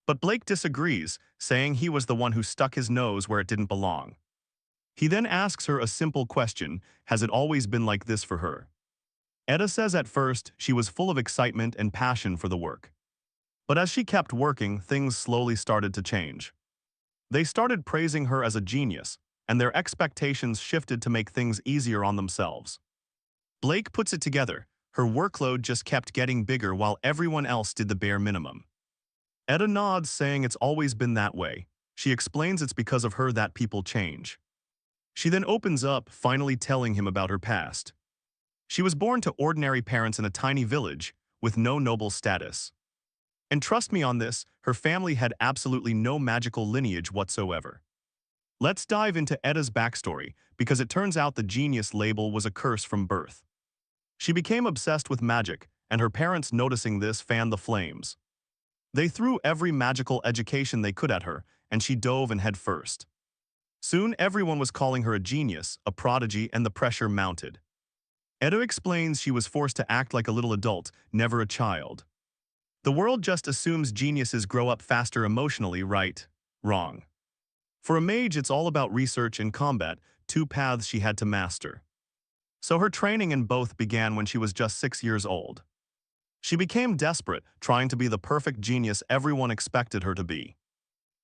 But Blake disagrees, saying he was the one who stuck his nose where it didn't belong. He then asks her a simple question: has it always been like this for her? Eda says at first she was full of excitement and passion for the work. But as she kept working, things slowly started to change. They started praising her as a genius, and their expectations shifted to make things easier on themselves. Blake puts it together: her workload just kept getting bigger while everyone else did the bare minimum. Eda nods, saying it's always been that way. She explains it's because of her that people change. She then opens up, finally telling him about her past. She was born to ordinary parents in a tiny village, with no noble status. And trust me on this, her family had absolutely no magical lineage whatsoever. Let's dive into Eda's backstory, because it turns out the genius label was a curse from birth. She became obsessed with magic, and her parents, noticing this, fanned the flames. They threw every magical education they could at her, and she dove in head first. Soon everyone was calling her a genius, a prodigy, and the pressure mounted. Eda explains she was forced to act like a little adult, never a child. The world just assumes geniuses grow up faster emotionally, right? Wrong. For a mage, it's all about research and combat, two paths she had to master. So her training in both began when she was just 6 years old. She became desperate, trying to be the perfect genius everyone expected her to be.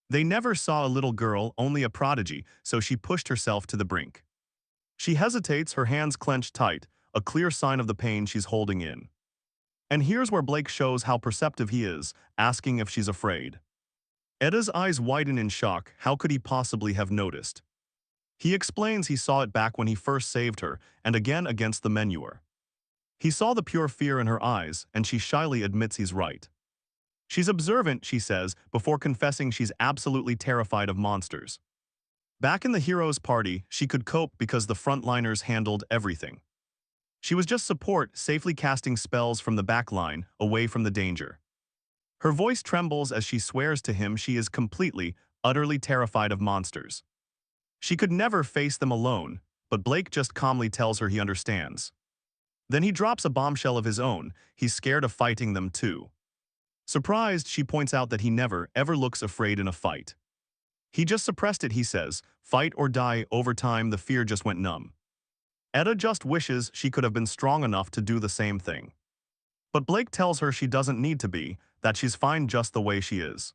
They never saw a little girl, only a prodigy, so she pushed herself to the brink. She hesitates, her hands clenched tight, a clear sign of the pain she's holding in. And here's where Blake shows how perceptive he is, asking if she's afraid. Eda's eyes widen in shock. How could he possibly have noticed? He explains he saw it back when he first saved her, and again against the Manhwa. He saw the pure fear in her eyes, and she shyly admits he's right. She's observant, she says, before confessing she's absolutely terrified of monsters. Back in the hero's party, she could cope because the frontliners handled everything. She was just support, safely casting spells from the back line, away from the danger. Her voice trembles as she swears to him she is completely, utterly terrified of monsters. She could never face them alone, but Blake just calmly tells her he understands. Then he drops a bombshell of his own: he's scared of fighting them too. Surprised, she points out that he never, ever looks afraid in a fight. He just suppressed it, he says. Fight or die. Over time, the fear just went numb. Eda just wishes she could have been strong enough to do the same thing. But Blake tells her she doesn't need to be, that she's fine just the way she is.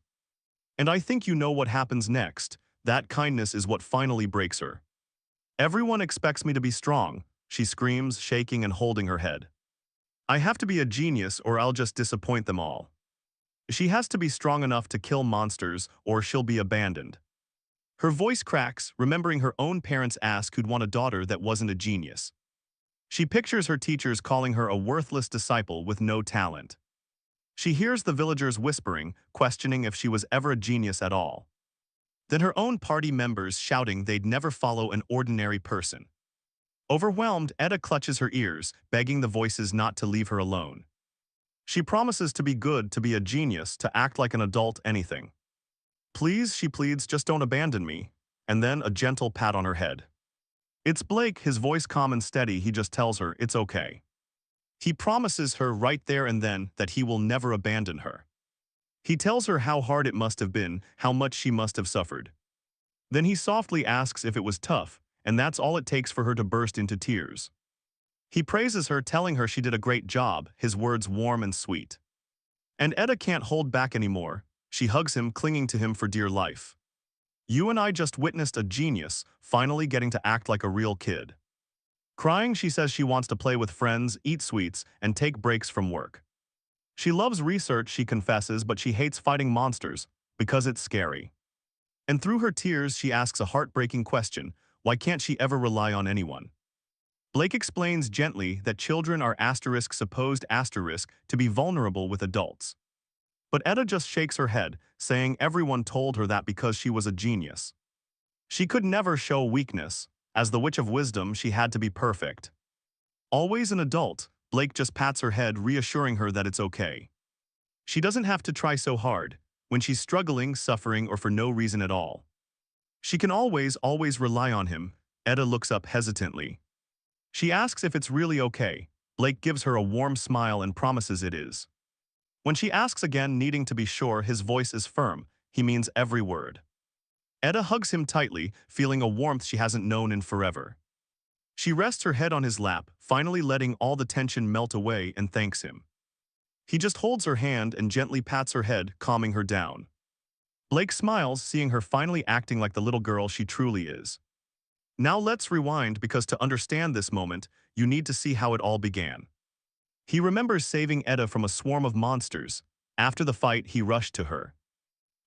And I think you know what happens next. That kindness is what finally breaks her. Everyone expects me to be strong, she screams, shaking and holding her head. I have to be a genius or I'll just disappoint them all. She has to be strong enough to kill monsters or she'll be abandoned. Her voice cracks, remembering her own parents ask who'd want a daughter that wasn't a genius. She pictures her teachers calling her a worthless disciple with no talent. She hears the villagers whispering, questioning if she was ever a genius at all. Then her own party members shouting they'd never follow an ordinary person. Overwhelmed, Eda clutches her ears, begging the voices not to leave her alone. She promises to be good, to be a genius, to act like an adult, anything. Please, she pleads, just don't abandon me. And then a gentle pat on her head. It's Blake, his voice calm and steady. He just tells her it's okay. He promises her right there and then that he will never abandon her. He tells her how hard it must have been, how much she must have suffered. Then he softly asks if it was tough, and that's all it takes for her to burst into tears. He praises her, telling her she did a great job, his words warm and sweet. And Eda can't hold back anymore. She hugs him, clinging to him for dear life. You and I just witnessed a genius, finally getting to act like a real kid. Crying, she says she wants to play with friends, eat sweets, and take breaks from work. She loves research, she confesses, but she hates fighting monsters, because it's scary. And through her tears, she asks a heartbreaking question: why can't she ever rely on anyone? Blake explains gently that children are supposed to be vulnerable with adults. But Eda just shakes her head, saying everyone told her that because she was a genius. She could never show weakness. As the Witch of Wisdom, she had to be perfect. Always an adult, Blake just pats her head, reassuring her that it's okay. She doesn't have to try so hard, when she's struggling, suffering, or for no reason at all. She can always rely on him. Eda looks up hesitantly. She asks if it's really okay. Blake gives her a warm smile and promises it is. When she asks again, needing to be sure, his voice is firm. He means every word. Eda hugs him tightly, feeling a warmth she hasn't known in forever. She rests her head on his lap, finally letting all the tension melt away, and thanks him. He just holds her hand and gently pats her head, calming her down. Blake smiles, seeing her finally acting like the little girl she truly is. Now let's rewind, because to understand this moment, you need to see how it all began. He remembers saving Eda from a swarm of monsters. After the fight, he rushed to her.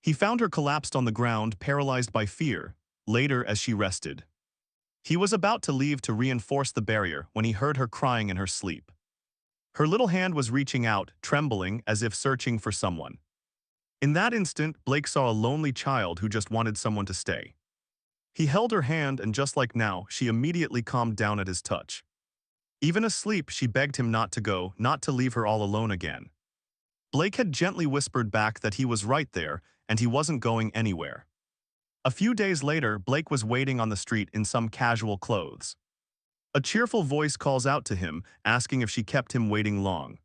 He found her collapsed on the ground, paralyzed by fear, later as she rested. He was about to leave to reinforce the barrier when he heard her crying in her sleep. Her little hand was reaching out, trembling as if searching for someone. In that instant, Blake saw a lonely child who just wanted someone to stay. He held her hand, and just like now, she immediately calmed down at his touch. Even asleep, she begged him not to go, not to leave her all alone again. Blake had gently whispered back that he was right there, and he wasn't going anywhere. A few days later, Blake was waiting on the street in some casual clothes. A cheerful voice calls out to him, asking if she kept him waiting long.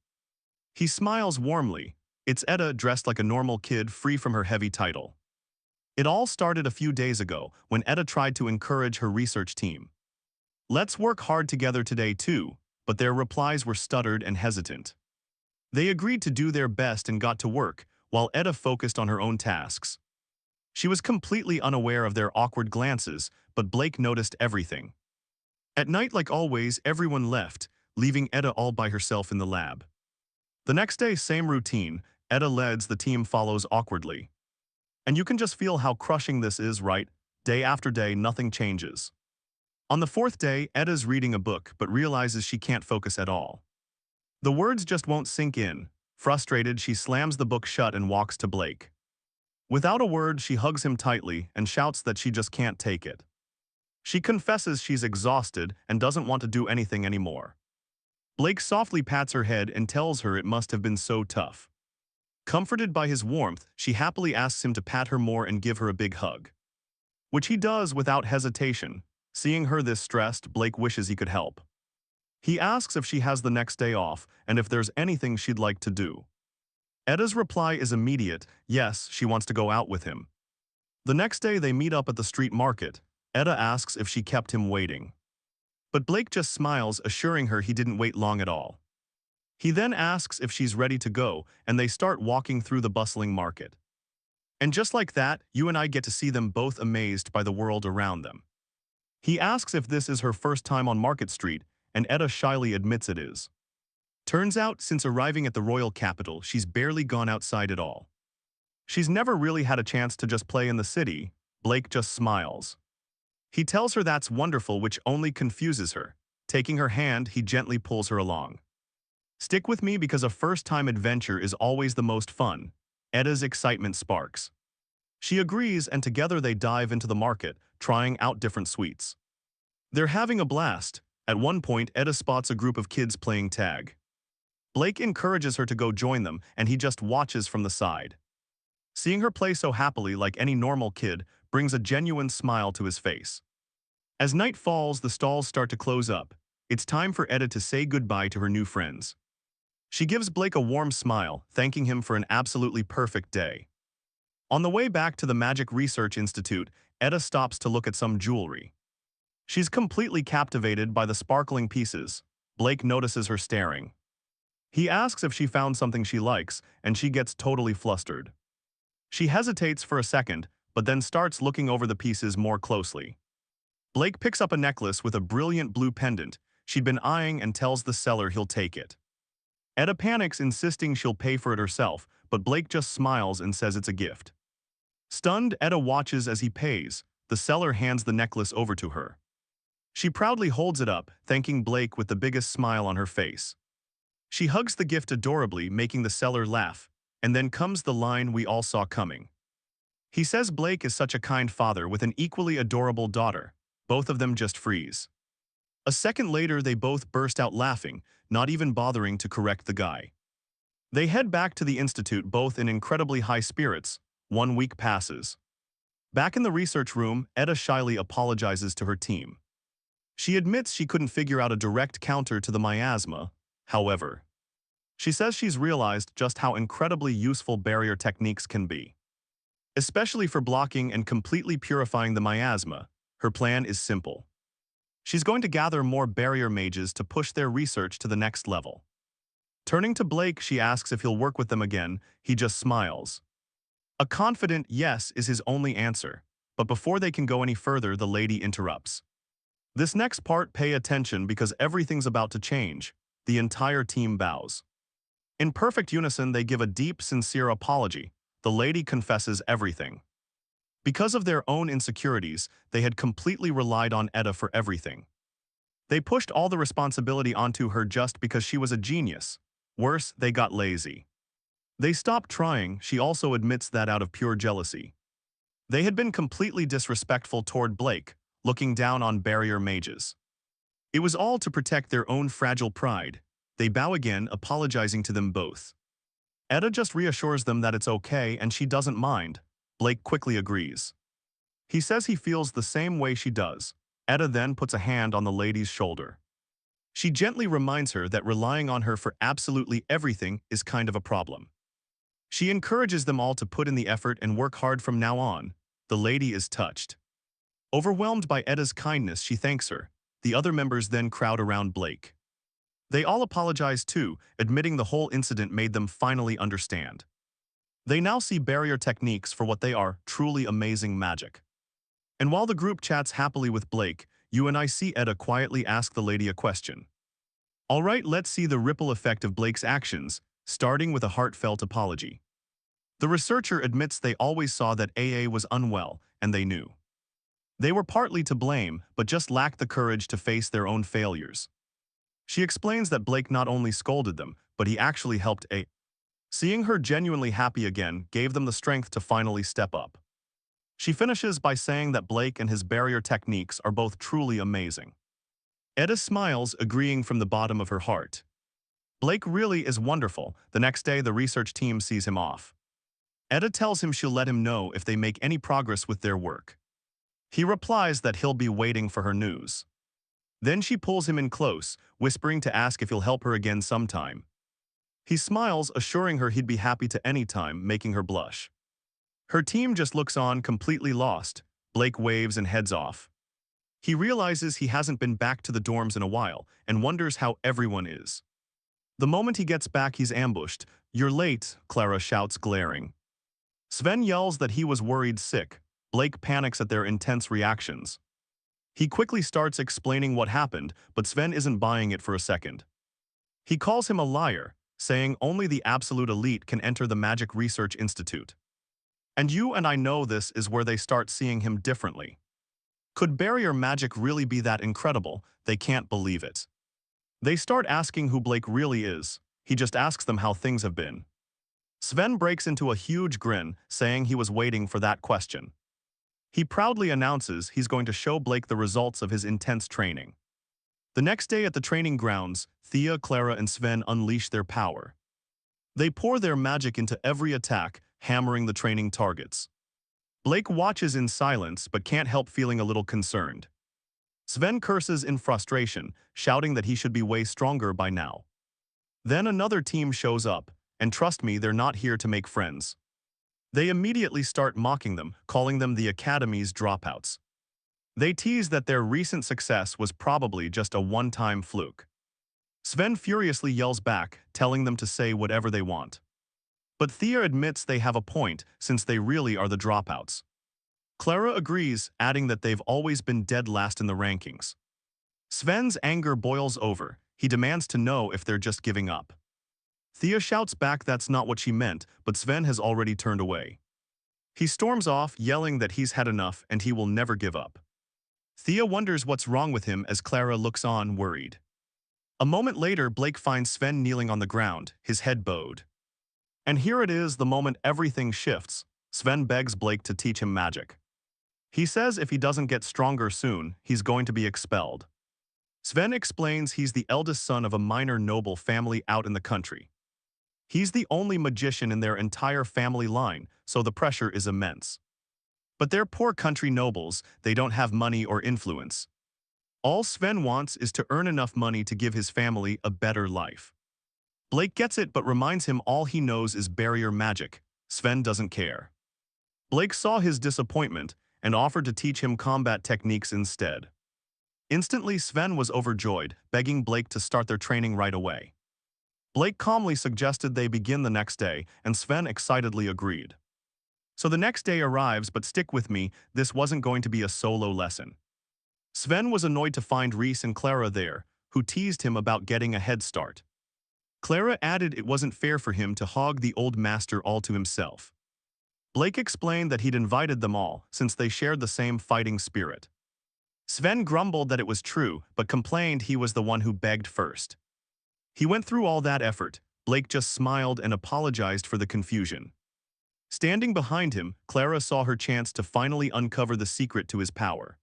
He smiles warmly. It's Eda, dressed like a normal kid, free from her heavy title. It all started a few days ago, when Eda tried to encourage her research team. Let's work hard together today too, but their replies were stuttered and hesitant. They agreed to do their best and got to work, while Eda focused on her own tasks. She was completely unaware of their awkward glances, but Blake noticed everything. At night, like always, everyone left, leaving Eda all by herself in the lab. The next day, same routine. Eda leads, the team follows awkwardly. And you can just feel how crushing this is, right? Day after day, nothing changes. On the fourth day, Eda's reading a book but realizes she can't focus at all. The words just won't sink in. Frustrated, she slams the book shut and walks to Blake. Without a word, she hugs him tightly and shouts that she just can't take it. She confesses she's exhausted and doesn't want to do anything anymore. Blake softly pats her head and tells her it must have been so tough. Comforted by his warmth, she happily asks him to pat her more and give her a big hug. Which he does without hesitation. Seeing her this stressed, Blake wishes he could help. He asks if she has the next day off and if there's anything she'd like to do. Eda's reply is immediate. Yes, she wants to go out with him. The next day they meet up at the street market. Eda asks if she kept him waiting. But Blake just smiles, assuring her he didn't wait long at all. He then asks if she's ready to go, and they start walking through the bustling market. And just like that, you and I get to see them both amazed by the world around them. He asks if this is her first time on Market Street, and Eda shyly admits it is. Turns out, since arriving at the royal capital, she's barely gone outside at all. She's never really had a chance to just play in the city. Blake just smiles. He tells her that's wonderful, which only confuses her. Taking her hand, he gently pulls her along. Stick with me, because a first-time adventure is always the most fun. Eda's excitement sparks. She agrees, and together they dive into the market, trying out different sweets. They're having a blast. At one point, Eda spots a group of kids playing tag. Blake encourages her to go join them, and he just watches from the side. Seeing her play so happily like any normal kid brings a genuine smile to his face. As night falls, the stalls start to close up. It's time for Eda to say goodbye to her new friends. She gives Blake a warm smile, thanking him for an absolutely perfect day. On the way back to the Magic Research Institute, Eda stops to look at some jewelry. She's completely captivated by the sparkling pieces. Blake notices her staring. He asks if she found something she likes, and she gets totally flustered. She hesitates for a second, but then starts looking over the pieces more closely. Blake picks up a necklace with a brilliant blue pendant she'd been eyeing and tells the seller he'll take it. Eda panics, insisting she'll pay for it herself, but Blake just smiles and says it's a gift. Stunned, Eda watches as he pays. The seller hands the necklace over to her. She proudly holds it up, thanking Blake with the biggest smile on her face. She hugs the gift adorably, making the seller laugh, and then comes the line we all saw coming. He says Blake is such a kind father with an equally adorable daughter. Both of them just freeze. A second later, they both burst out laughing, not even bothering to correct the guy. They head back to the institute, both in incredibly high spirits. 1 week passes. Back in the research room, Eda shyly apologizes to her team. She admits she couldn't figure out a direct counter to the miasma, however. She says she's realized just how incredibly useful barrier techniques can be. Especially for blocking and completely purifying the miasma, her plan is simple. She's going to gather more barrier mages to push their research to the next level. Turning to Blake, she asks if he'll work with them again. He just smiles. A confident yes is his only answer, but before they can go any further, the lady interrupts. This next part, pay attention because everything's about to change. The entire team bows. In perfect unison, they give a deep, sincere apology. The lady confesses everything. Because of their own insecurities, they had completely relied on Edda for everything. They pushed all the responsibility onto her just because she was a genius. Worse, they got lazy. They stopped trying. She also admits that out of pure jealousy. They had been completely disrespectful toward Blake, looking down on barrier mages. It was all to protect their own fragile pride. They bow again, apologizing to them both. Edda just reassures them that it's okay and she doesn't mind. Blake quickly agrees. He says he feels the same way she does. Edda then puts a hand on the lady's shoulder. She gently reminds her that relying on her for absolutely everything is kind of a problem. She encourages them all to put in the effort and work hard from now on. The lady is touched. Overwhelmed by Edda's kindness, she thanks her. The other members then crowd around Blake. They all apologize too, admitting the whole incident made them finally understand. They now see barrier techniques for what they are, truly amazing magic. And while the group chats happily with Blake, you and I see Edda quietly ask the lady a question. Alright, let's see the ripple effect of Blake's actions, starting with a heartfelt apology. The researcher admits they always saw that AA was unwell, and they knew. They were partly to blame, but just lacked the courage to face their own failures. She explains that Blake not only scolded them, but he actually helped AA. Seeing her genuinely happy again gave them the strength to finally step up. She finishes by saying that Blake and his barrier techniques are both truly amazing. Edda smiles, agreeing from the bottom of her heart. Blake really is wonderful. The next day, the research team sees him off. Edda tells him she'll let him know if they make any progress with their work. He replies that he'll be waiting for her news. Then she pulls him in close, whispering to ask if he'll help her again sometime. He smiles, assuring her he'd be happy to any time, making her blush. Her team just looks on, completely lost. Blake waves and heads off. He realizes he hasn't been back to the dorms in a while and wonders how everyone is. The moment he gets back, he's ambushed. "You're late," Clara shouts, glaring. Sven yells that he was worried sick. Blake panics at their intense reactions. He quickly starts explaining what happened, but Sven isn't buying it for a second. He calls him a liar, saying only the absolute elite can enter the Magic Research Institute. And you and I know this is where they start seeing him differently. Could barrier magic really be that incredible? They can't believe it. They start asking who Blake really is. He just asks them how things have been. Sven breaks into a huge grin, saying he was waiting for that question. He proudly announces he's going to show Blake the results of his intense training. The next day at the training grounds, Thea, Clara, and Sven unleash their power. They pour their magic into every attack, hammering the training targets. Blake watches in silence but can't help feeling a little concerned. Sven curses in frustration, shouting that he should be way stronger by now. Then another team shows up, and trust me, they're not here to make friends. They immediately start mocking them, calling them the Academy's dropouts. They tease that their recent success was probably just a one-time fluke. Sven furiously yells back, telling them to say whatever they want. But Thea admits they have a point, since they really are the dropouts. Clara agrees, adding that they've always been dead last in the rankings. Sven's anger boils over. He demands to know if they're just giving up. Thea shouts back that's not what she meant, but Sven has already turned away. He storms off, yelling that he's had enough and he will never give up. Thea wonders what's wrong with him as Clara looks on, worried. A moment later, Blake finds Sven kneeling on the ground, his head bowed. And here it is, the moment everything shifts. Sven begs Blake to teach him magic. He says if he doesn't get stronger soon, he's going to be expelled. Sven explains he's the eldest son of a minor noble family out in the country. He's the only magician in their entire family line, so the pressure is immense. But they're poor country nobles, they don't have money or influence. All Sven wants is to earn enough money to give his family a better life. Blake gets it but reminds him all he knows is barrier magic. Sven doesn't care. Blake saw his disappointment and offered to teach him combat techniques instead. Instantly, Sven was overjoyed, begging Blake to start their training right away. Blake calmly suggested they begin the next day, and Sven excitedly agreed. So the next day arrives, but stick with me, this wasn't going to be a solo lesson. Sven was annoyed to find Reese and Clara there, who teased him about getting a head start. Clara added it wasn't fair for him to hog the old master all to himself. Blake explained that he'd invited them all, since they shared the same fighting spirit. Sven grumbled that it was true, but complained he was the one who begged first. He went through all that effort. Blake just smiled and apologized for the confusion. Standing behind him, Clara saw her chance to finally uncover the secret to his power.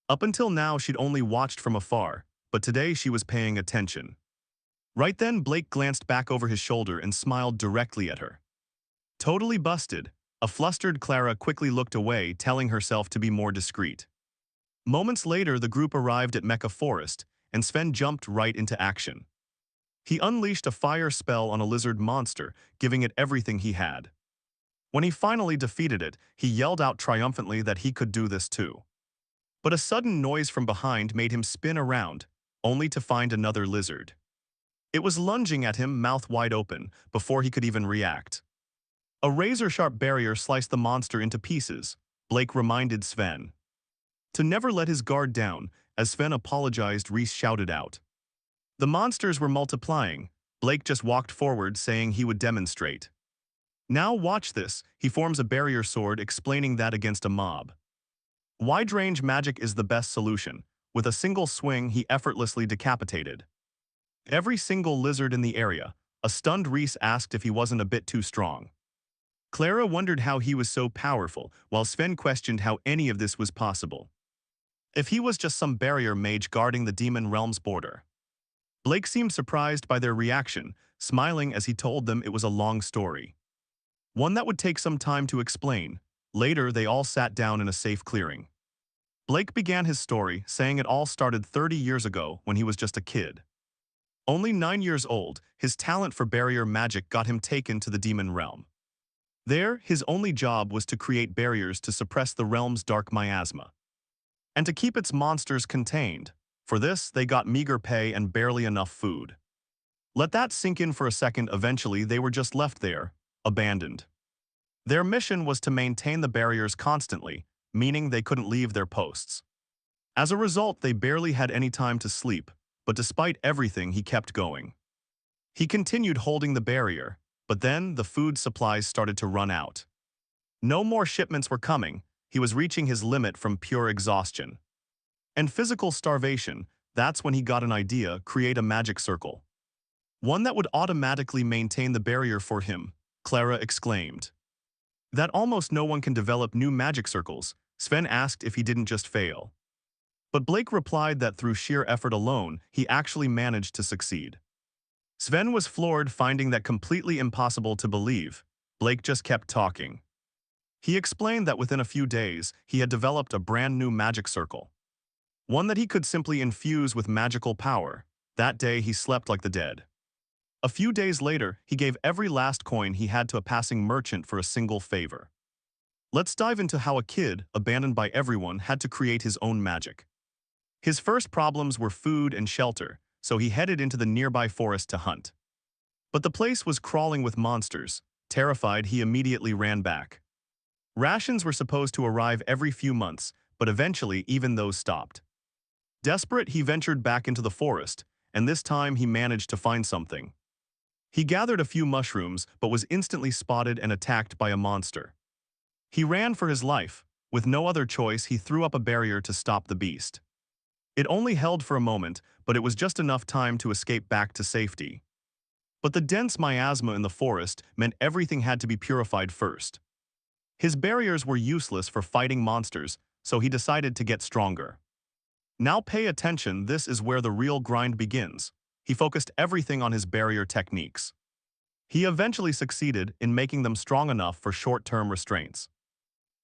Up until now, she'd only watched from afar, but today she was paying attention. Right then, Blake glanced back over his shoulder and smiled directly at her. Totally busted, a flustered Clara quickly looked away, telling herself to be more discreet. Moments later, the group arrived at Mecha Forest, and Sven jumped right into action. He unleashed a fire spell on a lizard monster, giving it everything he had. When he finally defeated it, he yelled out triumphantly that he could do this too. But a sudden noise from behind made him spin around, only to find another lizard. It was lunging at him, mouth wide open, before he could even react. A razor-sharp barrier sliced the monster into pieces, Blake reminded Sven. To never let his guard down, as Sven apologized, Reese shouted out. The monsters were multiplying. Blake just walked forward, saying he would demonstrate. Now watch this, he forms a barrier sword, explaining that against a mob. Wide-range magic is the best solution. With a single swing, he effortlessly decapitated every single lizard in the area. A stunned Reese asked if he wasn't a bit too strong. Clara wondered how he was so powerful, while Sven questioned how any of this was possible. If he was just some barrier mage guarding the demon realm's border. Blake seemed surprised by their reaction, smiling as he told them it was a long story. One that would take some time to explain. Later, they all sat down in a safe clearing. Blake began his story, saying it all started 30 years ago when he was just a kid. Only 9 years old, his talent for barrier magic got him taken to the demon realm. There, his only job was to create barriers to suppress the realm's dark miasma, and to keep its monsters contained. For this, they got meager pay and barely enough food. Let that sink in for a second. Eventually, they were just left there, abandoned. Their mission was to maintain the barriers constantly, meaning they couldn't leave their posts. As a result, they barely had any time to sleep, but despite everything, he kept going. He continued holding the barrier, but then the food supplies started to run out. No more shipments were coming. He was reaching his limit from pure exhaustion and physical starvation. That's when he got an idea: create a magic circle. One that would automatically maintain the barrier for him, Clara exclaimed. That almost no one can develop new magic circles. Sven asked if he didn't just fail. But Blake replied that through sheer effort alone, he actually managed to succeed. Sven was floored, finding that completely impossible to believe. Blake just kept talking. He explained that within a few days, he had developed a brand new magic circle. One that he could simply infuse with magical power. That day, he slept like the dead. A few days later, he gave every last coin he had to a passing merchant for a single favor. Let's dive into how a kid, abandoned by everyone, had to create his own magic. His first problems were food and shelter, so he headed into the nearby forest to hunt. But the place was crawling with monsters. Terrified, he immediately ran back. Rations were supposed to arrive every few months, but eventually even those stopped. Desperate, he ventured back into the forest, and this time he managed to find something. He gathered a few mushrooms, but was instantly spotted and attacked by a monster. He ran for his life. With no other choice, he threw up a barrier to stop the beast. It only held for a moment, but it was just enough time to escape back to safety. But the dense miasma in the forest meant everything had to be purified first. His barriers were useless for fighting monsters, so he decided to get stronger. Now pay attention, this is where the real grind begins. He focused everything on his barrier techniques. He eventually succeeded in making them strong enough for short-term restraints.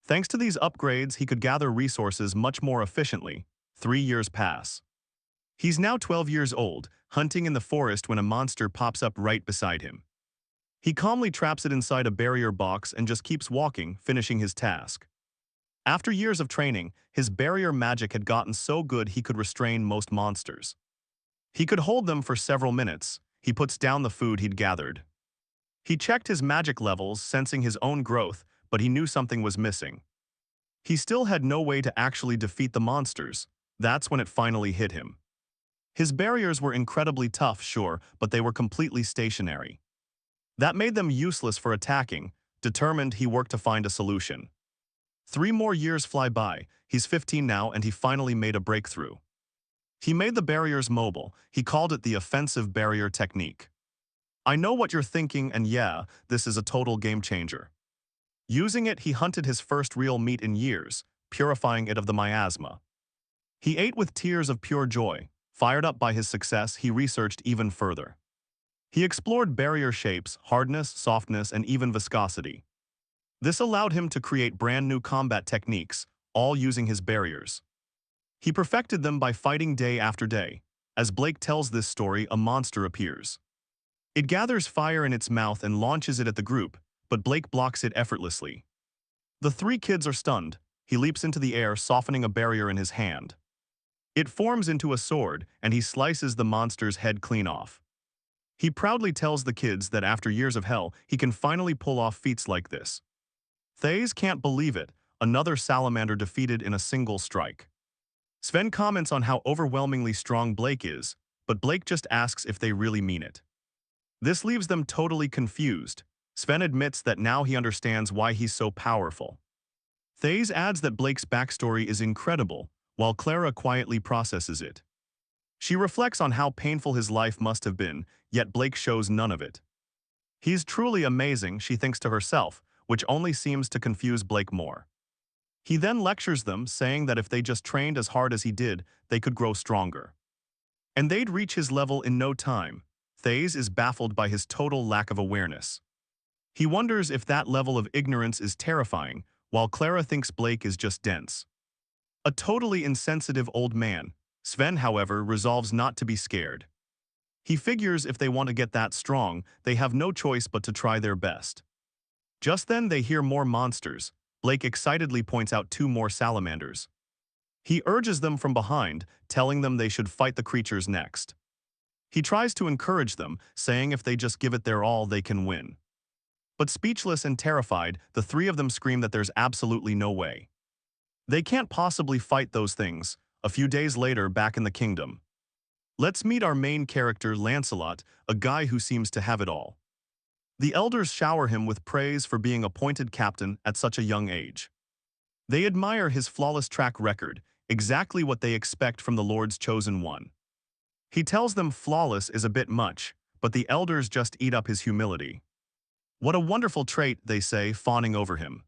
Thanks to these upgrades, he could gather resources much more efficiently. 3 years pass. He's now 12 years old, hunting in the forest when a monster pops up right beside him. He calmly traps it inside a barrier box and just keeps walking, finishing his task. After years of training, his barrier magic had gotten so good he could restrain most monsters. He could hold them for several minutes. He puts down the food he'd gathered. He checked his magic levels, sensing his own growth, but he knew something was missing. He still had no way to actually defeat the monsters. That's when it finally hit him. His barriers were incredibly tough, sure, but they were completely stationary. That made them useless for attacking. Determined, he worked to find a solution. 3 more years fly by. He's 15 now and he finally made a breakthrough. He made the barriers mobile. He called it the offensive barrier technique. I know what you're thinking, and yeah, this is a total game changer. Using it, he hunted his first real meat in years, purifying it of the miasma. He ate with tears of pure joy. Fired up by his success, he researched even further. He explored barrier shapes, hardness, softness, and even viscosity. This allowed him to create brand new combat techniques, all using his barriers. He perfected them by fighting day after day. As Blake tells this story, a monster appears. It gathers fire in its mouth and launches it at the group, but Blake blocks it effortlessly. The 3 kids are stunned. He leaps into the air, softening a barrier in his hand. It forms into a sword, and he slices the monster's head clean off. He proudly tells the kids that after years of hell, he can finally pull off feats like this. Thays can't believe it, another salamander defeated in a single strike. Sven comments on how overwhelmingly strong Blake is, but Blake just asks if they really mean it. This leaves them totally confused. Sven admits that now he understands why he's so powerful. Thays adds that Blake's backstory is incredible, while Clara quietly processes it. She reflects on how painful his life must have been, yet Blake shows none of it. He's truly amazing, she thinks to herself, which only seems to confuse Blake more. He then lectures them, saying that if they just trained as hard as he did, they could grow stronger. And they'd reach his level in no time. Thays is baffled by his total lack of awareness. He wonders if that level of ignorance is terrifying, while Clara thinks Blake is just dense. A totally insensitive old man. Sven, however, resolves not to be scared. He figures if they want to get that strong, they have no choice but to try their best. Just then they hear more monsters. Blake excitedly points out 2 more salamanders. He urges them from behind, telling them they should fight the creatures next. He tries to encourage them, saying if they just give it their all, they can win. But speechless and terrified, the 3 of them scream that there's absolutely no way. They can't possibly fight those things. A few days later, back in the kingdom. Let's meet our main character, Lancelot, a guy who seems to have it all. The elders shower him with praise for being appointed captain at such a young age. They admire his flawless track record, exactly what they expect from the Lord's chosen one. He tells them flawless is a bit much, but the elders just eat up his humility. What a wonderful trait, they say, fawning over him.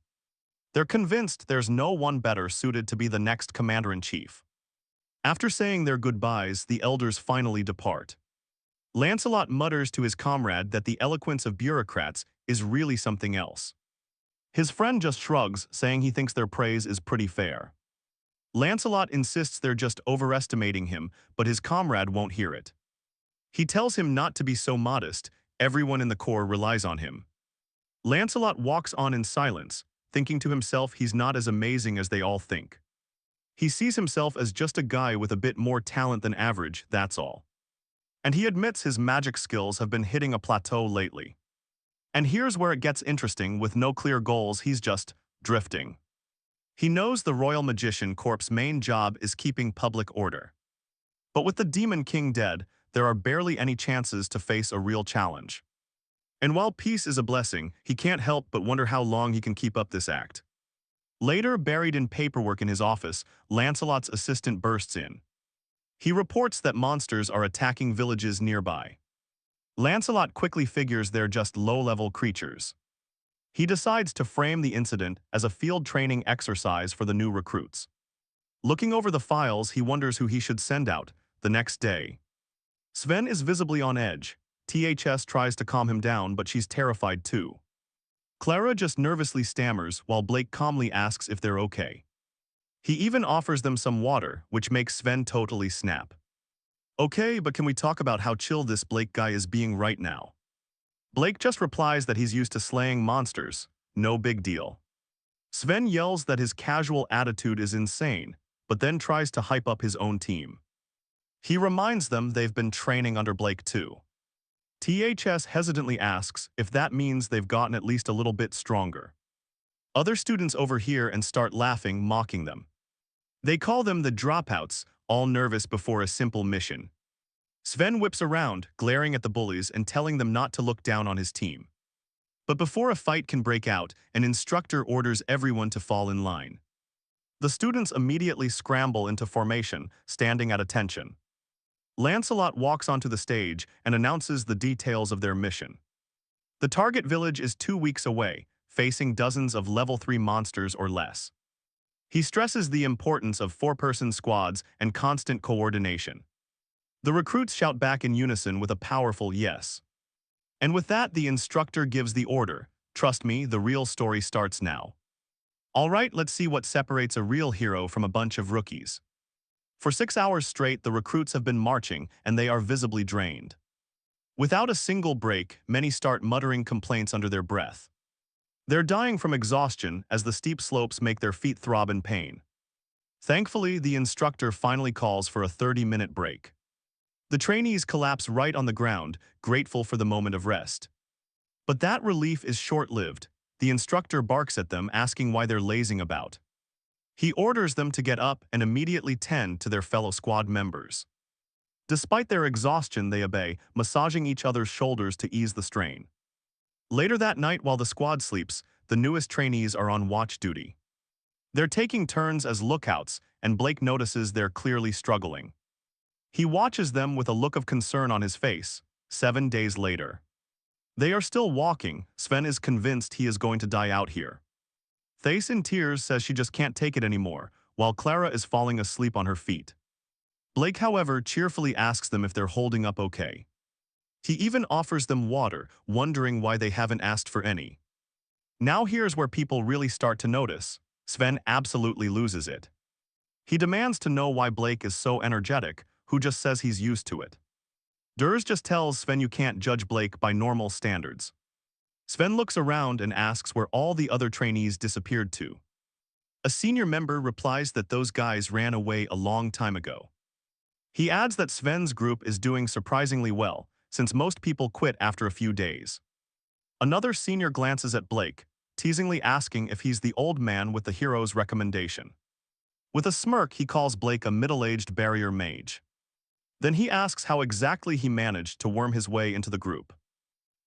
They're convinced there's no one better suited to be the next commander-in-chief. After saying their goodbyes, the elders finally depart. Lancelot mutters to his comrade that the eloquence of bureaucrats is really something else. His friend just shrugs, saying he thinks their praise is pretty fair. Lancelot insists they're just overestimating him, but his comrade won't hear it. He tells him not to be so modest, everyone in the corps relies on him. Lancelot walks on in silence, thinking to himself he's not as amazing as they all think. He sees himself as just a guy with a bit more talent than average, that's all. And he admits his magic skills have been hitting a plateau lately. And here's where it gets interesting. With no clear goals, he's just drifting. He knows the Royal Magician Corps' main job is keeping public order. But with the Demon King dead, there are barely any chances to face a real challenge. And while peace is a blessing, he can't help but wonder how long he can keep up this act. Later, buried in paperwork in his office, Lancelot's assistant bursts in. He reports that monsters are attacking villages nearby. Lancelot quickly figures they're just low-level creatures. He decides to frame the incident as a field training exercise for the new recruits. Looking over the files, he wonders who he should send out the next day. Sven is visibly on edge. THS tries to calm him down, but she's terrified too. Clara just nervously stammers while Blake calmly asks if they're okay. He even offers them some water, which makes Sven totally snap. Okay, but can we talk about how chill this Blake guy is being right now? Blake just replies that he's used to slaying monsters. No big deal. Sven yells that his casual attitude is insane, but then tries to hype up his own team. He reminds them they've been training under Blake too. THS hesitantly asks if that means they've gotten at least a little bit stronger. Other students overhear and start laughing, mocking them. They call them the dropouts, all nervous before a simple mission. Sven whips around, glaring at the bullies and telling them not to look down on his team. But before a fight can break out, an instructor orders everyone to fall in line. The students immediately scramble into formation, standing at attention. Lancelot walks onto the stage and announces the details of their mission. The target village is 2 weeks away, facing dozens of level 3 monsters or less. He stresses the importance of 4-person squads and constant coordination. The recruits shout back in unison with a powerful yes. And with that, the instructor gives the order. Trust me, the real story starts now. Alright, let's see what separates a real hero from a bunch of rookies. For 6 hours straight, the recruits have been marching, and they are visibly drained. Without a single break, many start muttering complaints under their breath. They're dying from exhaustion as the steep slopes make their feet throb in pain. Thankfully, the instructor finally calls for a 30-minute break. The trainees collapse right on the ground, grateful for the moment of rest. But that relief is short-lived. The instructor barks at them, asking why they're lazing about. He orders them to get up and immediately tend to their fellow squad members. Despite their exhaustion, they obey, massaging each other's shoulders to ease the strain. Later that night, while the squad sleeps, the newest trainees are on watch duty. They're taking turns as lookouts, and Blake notices they're clearly struggling. He watches them with a look of concern on his face. 7 days later. They are still walking. Sven is convinced he is going to die out here. Thace in tears says she just can't take it anymore, while Clara is falling asleep on her feet. Blake, however, cheerfully asks them if they're holding up okay. He even offers them water, wondering why they haven't asked for any. Now here's where people really start to notice. Sven absolutely loses it. He demands to know why Blake is so energetic, who just says he's used to it. Durs just tells Sven you can't judge Blake by normal standards. Sven looks around and asks where all the other trainees disappeared to. A senior member replies that those guys ran away a long time ago. He adds that Sven's group is doing surprisingly well, since most people quit after a few days. Another senior glances at Blake, teasingly asking if he's the old man with the hero's recommendation. With a smirk, he calls Blake a middle-aged barrier mage. Then he asks how exactly he managed to worm his way into the group.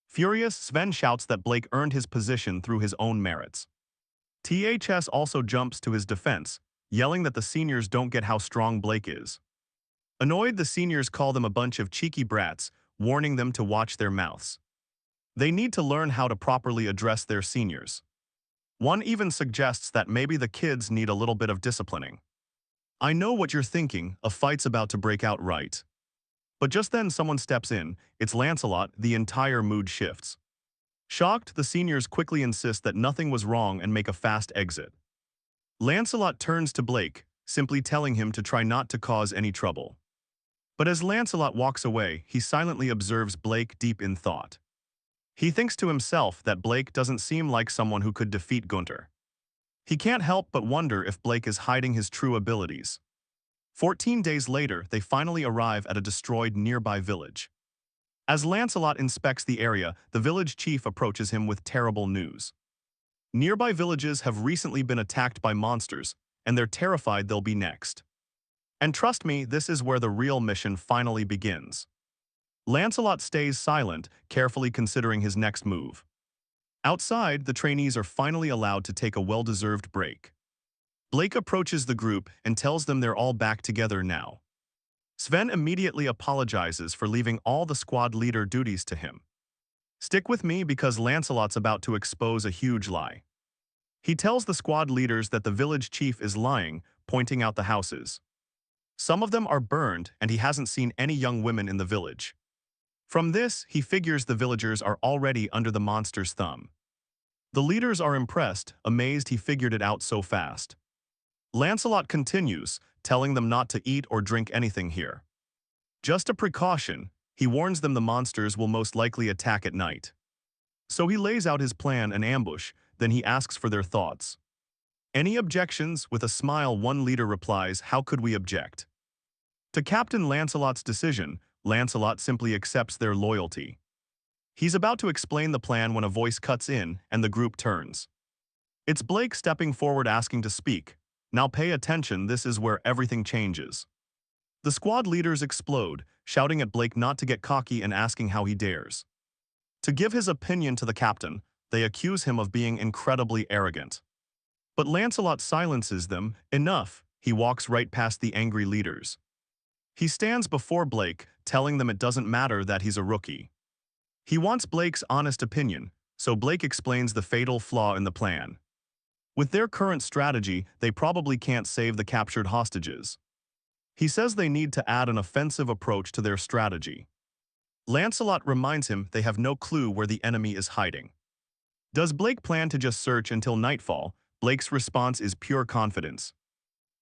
Furious, Sven shouts that Blake earned his position through his own merits. THS also jumps to his defense, yelling that the seniors don't get how strong Blake is. Annoyed, the seniors call them a bunch of cheeky brats, warning them to watch their mouths. They need to learn how to properly address their seniors. One even suggests that maybe the kids need a little bit of disciplining. I know what you're thinking, a fight's about to break out, right? But just then someone steps in. It's Lancelot. The entire mood shifts. Shocked, the seniors quickly insist that nothing was wrong and make a fast exit. Lancelot turns to Blake, simply telling him to try not to cause any trouble. But as Lancelot walks away, he silently observes Blake deep in thought. He thinks to himself that Blake doesn't seem like someone who could defeat Gunther. He can't help but wonder if Blake is hiding his true abilities. 14 days later, they finally arrive at a destroyed nearby village. As Lancelot inspects the area, the village chief approaches him with terrible news. Nearby villages have recently been attacked by monsters, and they're terrified they'll be next. And trust me, this is where the real mission finally begins. Lancelot stays silent, carefully considering his next move. Outside, the trainees are finally allowed to take a well-deserved break. Blake approaches the group and tells them they're all back together now. Sven immediately apologizes for leaving all the squad leader duties to him. Stick with me because Lancelot's about to expose a huge lie. He tells the squad leaders that the village chief is lying, pointing out the houses. Some of them are burned, and he hasn't seen any young women in the village. From this, he figures the villagers are already under the monster's thumb. The leaders are impressed, amazed he figured it out so fast. Lancelot continues, telling them not to eat or drink anything here. Just a precaution, he warns them the monsters will most likely attack at night. So he lays out his plan and ambush, then he asks for their thoughts. Any objections? With a smile, one leader replies, "How could we object?" To Captain Lancelot's decision, Lancelot simply accepts their loyalty. He's about to explain the plan when a voice cuts in and the group turns. It's Blake stepping forward asking to speak. Now pay attention, this is where everything changes. The squad leaders explode, shouting at Blake not to get cocky and asking how he dares. To give his opinion to the captain, they accuse him of being incredibly arrogant. But Lancelot silences them. Enough, he walks right past the angry leaders. He stands before Blake, telling them it doesn't matter that he's a rookie. He wants Blake's honest opinion, so Blake explains the fatal flaw in the plan. With their current strategy, they probably can't save the captured hostages. He says they need to add an offensive approach to their strategy. Lancelot reminds him they have no clue where the enemy is hiding. Does Blake plan to just search until nightfall? Blake's response is pure confidence.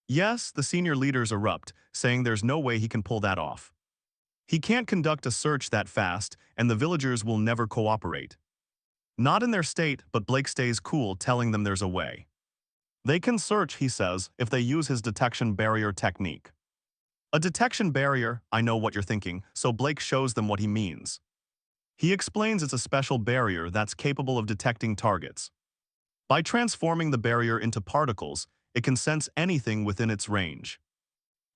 Yes, the senior leaders erupt, saying there's no way he can pull that off. He can't conduct a search that fast, and the villagers will never cooperate. Not in their state, but Blake stays cool, telling them there's a way. They can search, he says, if they use his detection barrier technique. A detection barrier, I know what you're thinking, so Blake shows them what he means. He explains it's a special barrier that's capable of detecting targets. By transforming the barrier into particles, it can sense anything within its range.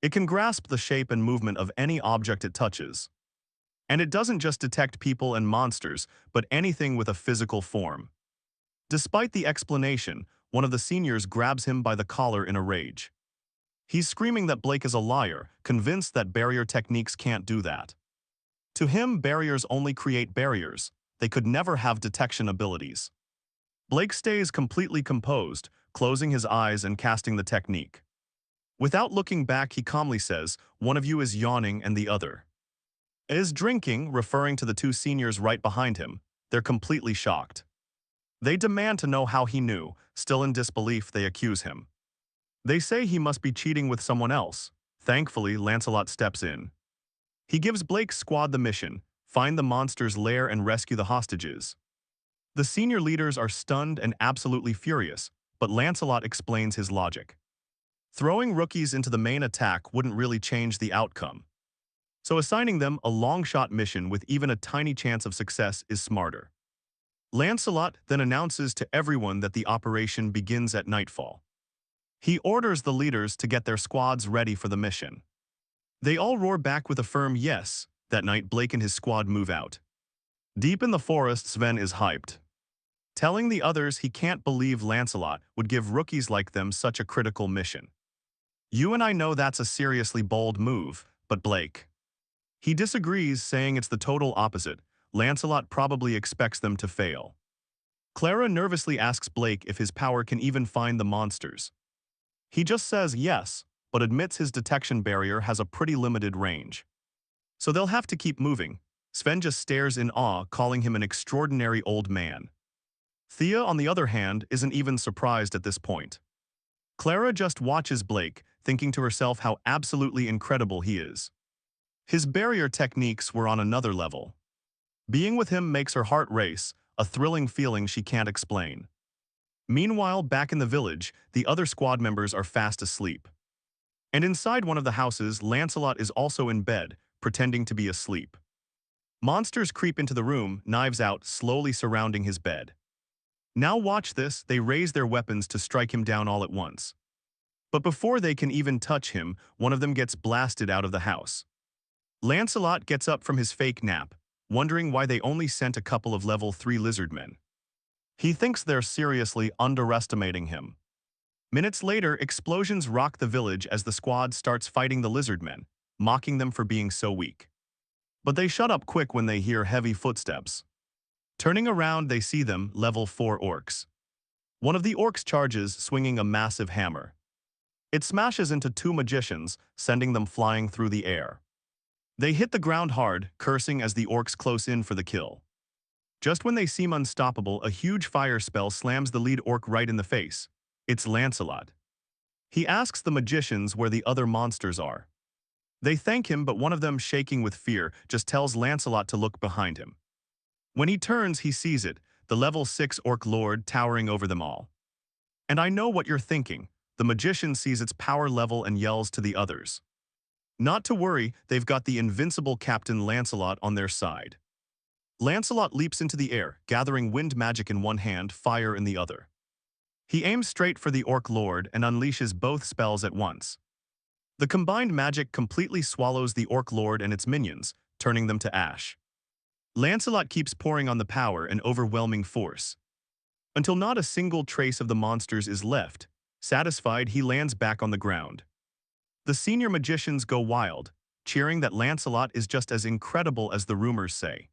It can grasp the shape and movement of any object it touches. And it doesn't just detect people and monsters, but anything with a physical form. Despite the explanation, one of the seniors grabs him by the collar in a rage. He's screaming that Blake is a liar, convinced that barrier techniques can't do that. To him, barriers only create barriers. They could never have detection abilities. Blake stays completely composed, closing his eyes and casting the technique. Without looking back, he calmly says, "One of you is yawning and the other is drinking," referring to the two seniors right behind him. They're completely shocked. They demand to know how he knew. Still in disbelief, they accuse him. They say he must be cheating with someone else. Thankfully, Lancelot steps in. He gives Blake's squad the mission: find the monster's lair and rescue the hostages. The senior leaders are stunned and absolutely furious, but Lancelot explains his logic. Throwing rookies into the main attack wouldn't really change the outcome. So assigning them a long-shot mission with even a tiny chance of success is smarter. Lancelot then announces to everyone that the operation begins at nightfall. He orders the leaders to get their squads ready for the mission. They all roar back with a firm yes. That night, Blake and his squad move out. Deep in the forest, Sven is hyped, telling the others he can't believe Lancelot would give rookies like them such a critical mission. "You and I know that's a seriously bold move, but Blake." He disagrees, saying it's the total opposite. Lancelot probably expects them to fail. Clara nervously asks Blake if his power can even find the monsters. He just says yes, but admits his detection barrier has a pretty limited range. So they'll have to keep moving. Sven just stares in awe, calling him an extraordinary old man. Thea, on the other hand, isn't even surprised at this point. Clara just watches Blake, thinking to herself how absolutely incredible he is. His barrier techniques were on another level. Being with him makes her heart race, a thrilling feeling she can't explain. Meanwhile, back in the village, the other squad members are fast asleep. And inside one of the houses, Lancelot is also in bed, pretending to be asleep. Monsters creep into the room, knives out, slowly surrounding his bed. Now watch this, they raise their weapons to strike him down all at once. But before they can even touch him, one of them gets blasted out of the house. Lancelot gets up from his fake nap, wondering why they only sent a couple of level 3 lizardmen. He thinks they're seriously underestimating him. Minutes later, explosions rock the village as the squad starts fighting the lizardmen, mocking them for being so weak. But they shut up quick when they hear heavy footsteps. Turning around, they see them, level 4 orcs. One of the orcs charges, swinging a massive hammer. It smashes into two magicians, sending them flying through the air. They hit the ground hard, cursing as the orcs close in for the kill. Just when they seem unstoppable, a huge fire spell slams the lead orc right in the face. It's Lancelot. He asks the magicians where the other monsters are. They thank him, but one of them, shaking with fear, just tells Lancelot to look behind him. When he turns, he sees it, the level 6 orc lord towering over them all. And I know what you're thinking. The magician sees its power level and yells to the others. Not to worry, they've got the invincible Captain Lancelot on their side. Lancelot leaps into the air, gathering wind magic in one hand, fire in the other. He aims straight for the orc lord and unleashes both spells at once. The combined magic completely swallows the orc lord and its minions, turning them to ash. Lancelot keeps pouring on the power and overwhelming force, until not a single trace of the monsters is left. Satisfied, he lands back on the ground. The senior magicians go wild, cheering that Lancelot is just as incredible as the rumors say.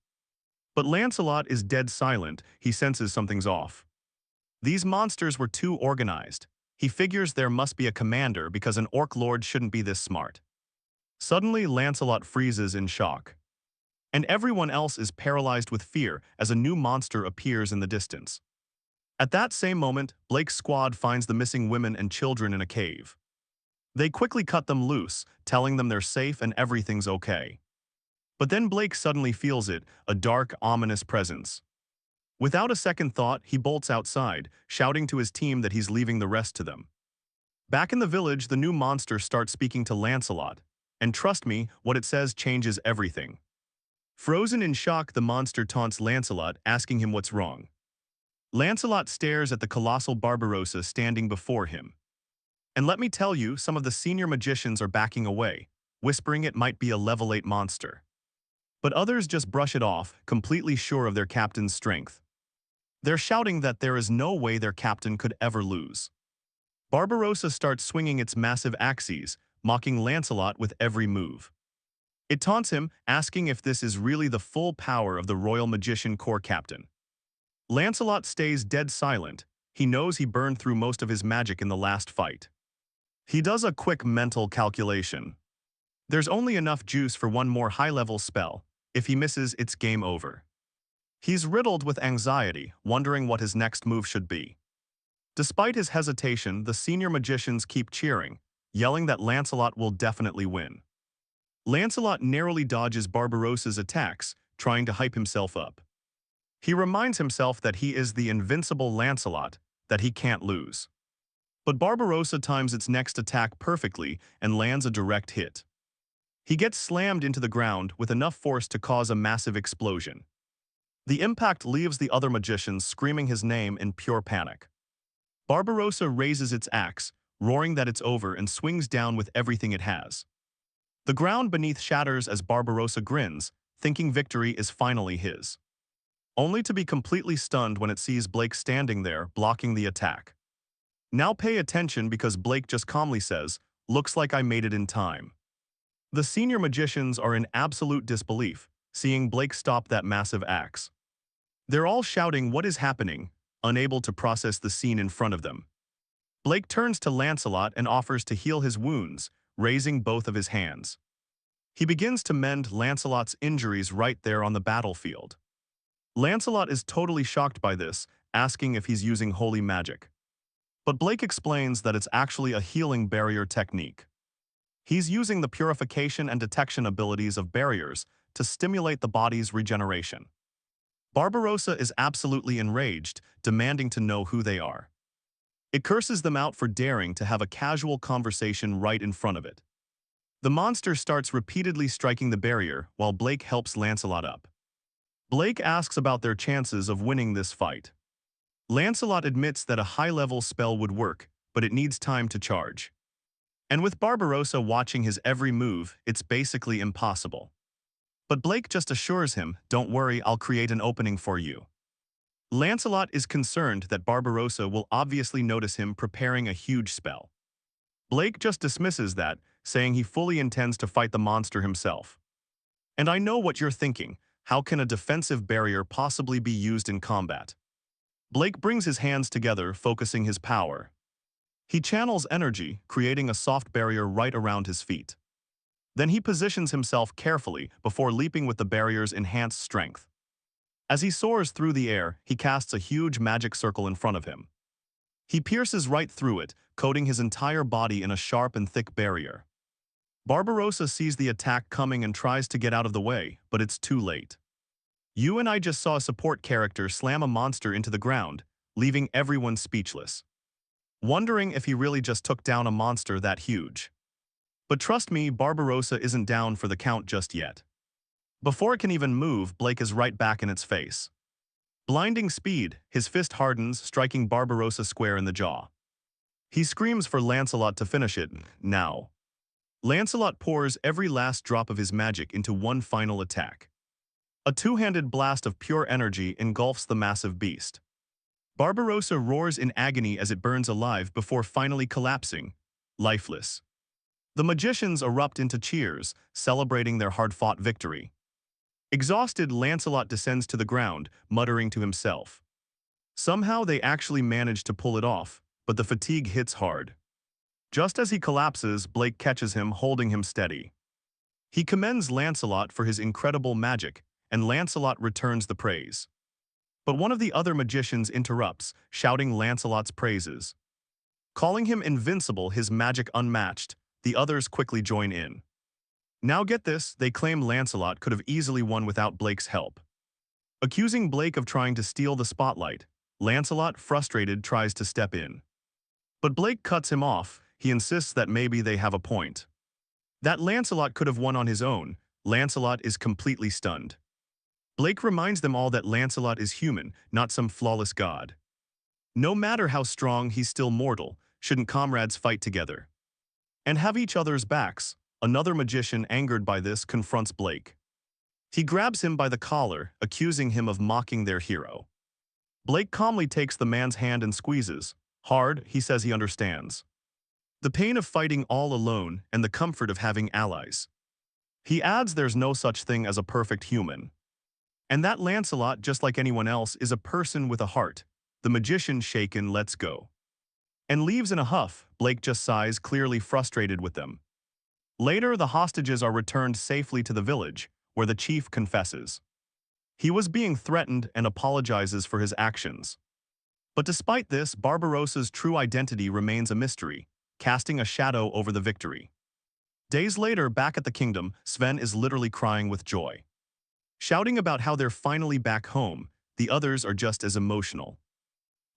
But Lancelot is dead silent. He senses something's off. These monsters were too organized. He figures there must be a commander because an orc lord shouldn't be this smart. Suddenly, Lancelot freezes in shock. And everyone else is paralyzed with fear as a new monster appears in the distance. At that same moment, Blake's squad finds the missing women and children in a cave. They quickly cut them loose, telling them they're safe and everything's okay. But then Blake suddenly feels it, a dark, ominous presence. Without a second thought, he bolts outside, shouting to his team that he's leaving the rest to them. Back in the village, the new monster starts speaking to Lancelot. And trust me, what it says changes everything. Frozen in shock, the monster taunts Lancelot, asking him what's wrong. Lancelot stares at the colossal Barbarossa standing before him. And let me tell you, some of the senior magicians are backing away, whispering it might be a level 8 monster. But others just brush it off, completely sure of their captain's strength. They're shouting that there is no way their captain could ever lose. Barbarossa starts swinging its massive axes, mocking Lancelot with every move. It taunts him, asking if this is really the full power of the Royal Magician Corps captain. Lancelot stays dead silent. He knows he burned through most of his magic in the last fight. He does a quick mental calculation. There's only enough juice for one more high-level spell. If he misses, it's game over. He's riddled with anxiety, wondering what his next move should be. Despite his hesitation, the senior magicians keep cheering, yelling that Lancelot will definitely win. Lancelot narrowly dodges Barbarossa's attacks, trying to hype himself up. He reminds himself that he is the invincible Lancelot, that he can't lose. But Barbarossa times its next attack perfectly and lands a direct hit. He gets slammed into the ground with enough force to cause a massive explosion. The impact leaves the other magicians screaming his name in pure panic. Barbarossa raises its axe, roaring that it's over, and swings down with everything it has. The ground beneath shatters as Barbarossa grins, thinking victory is finally his. Only to be completely stunned when it sees Blake standing there, blocking the attack. Now pay attention, because Blake just calmly says, "Looks like I made it in time." The senior magicians are in absolute disbelief, seeing Blake stop that massive axe. They're all shouting what is happening, unable to process the scene in front of them. Blake turns to Lancelot and offers to heal his wounds, raising both of his hands. He begins to mend Lancelot's injuries right there on the battlefield. Lancelot is totally shocked by this, asking if he's using holy magic. But Blake explains that it's actually a healing barrier technique. He's using the purification and detection abilities of barriers to stimulate the body's regeneration. Barbarossa is absolutely enraged, demanding to know who they are. It curses them out for daring to have a casual conversation right in front of it. The monster starts repeatedly striking the barrier while Blake helps Lancelot up. Blake asks about their chances of winning this fight. Lancelot admits that a high-level spell would work, but it needs time to charge. And with Barbarossa watching his every move, it's basically impossible. But Blake just assures him, "Don't worry, I'll create an opening for you." Lancelot is concerned that Barbarossa will obviously notice him preparing a huge spell. Blake just dismisses that, saying he fully intends to fight the monster himself. And I know what you're thinking. How can a defensive barrier possibly be used in combat? Blake brings his hands together, focusing his power. He channels energy, creating a soft barrier right around his feet. Then he positions himself carefully before leaping with the barrier's enhanced strength. As he soars through the air, he casts a huge magic circle in front of him. He pierces right through it, coating his entire body in a sharp and thick barrier. Barbarossa sees the attack coming and tries to get out of the way, but it's too late. You and I just saw a support character slam a monster into the ground, leaving everyone speechless, wondering if he really just took down a monster that huge. But trust me, Barbarossa isn't down for the count just yet. Before it can even move, Blake is right back in its face. Blinding speed, his fist hardens, striking Barbarossa square in the jaw. He screams for Lancelot to finish it, now. Lancelot pours every last drop of his magic into one final attack. A two-handed blast of pure energy engulfs the massive beast. Barbarossa roars in agony as it burns alive before finally collapsing, lifeless. The magicians erupt into cheers, celebrating their hard-fought victory. Exhausted, Lancelot descends to the ground, muttering to himself. Somehow they actually manage to pull it off, but the fatigue hits hard. Just as he collapses, Blake catches him, holding him steady. He commends Lancelot for his incredible magic, and Lancelot returns the praise. But one of the other magicians interrupts, shouting Lancelot's praises. Calling him invincible, his magic unmatched, the others quickly join in. Now get this, they claim Lancelot could have easily won without Blake's help. Accusing Blake of trying to steal the spotlight, Lancelot, frustrated, tries to step in. But Blake cuts him off. He insists that maybe they have a point. That Lancelot could have won on his own. Lancelot is completely stunned. Blake reminds them all that Lancelot is human, not some flawless god. No matter how strong, he's still mortal. Shouldn't comrades fight together and have each other's backs? Another magician, angered by this, confronts Blake. He grabs him by the collar, accusing him of mocking their hero. Blake calmly takes the man's hand and squeezes. Hard, he says he understands. The pain of fighting all alone and the comfort of having allies. He adds there's no such thing as a perfect human. And that Lancelot, just like anyone else, is a person with a heart. The magician, shaken, lets go and leaves in a huff. Blake just sighs, clearly frustrated with them. Later, the hostages are returned safely to the village, where the chief confesses. He was being threatened and apologizes for his actions. But despite this, Barbarossa's true identity remains a mystery, casting a shadow over the victory. Days later, back at the kingdom, Sven is literally crying with joy. Shouting about how they're finally back home, the others are just as emotional.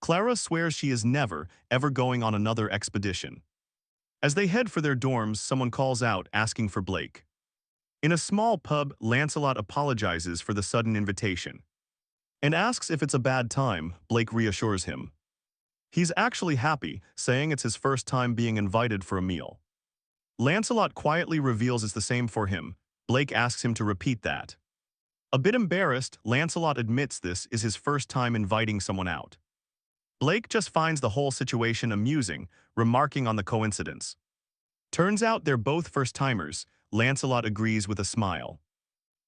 Clara swears she is never, ever going on another expedition. As they head for their dorms, someone calls out, asking for Blake. In a small pub, Lancelot apologizes for the sudden invitation and asks if it's a bad time. Blake reassures him. He's actually happy, saying it's his first time being invited for a meal. Lancelot quietly reveals it's the same for him. Blake asks him to repeat that. A bit embarrassed, Lancelot admits this is his first time inviting someone out. Blake just finds the whole situation amusing, remarking on the coincidence. Turns out they're both first-timers. Lancelot agrees with a smile.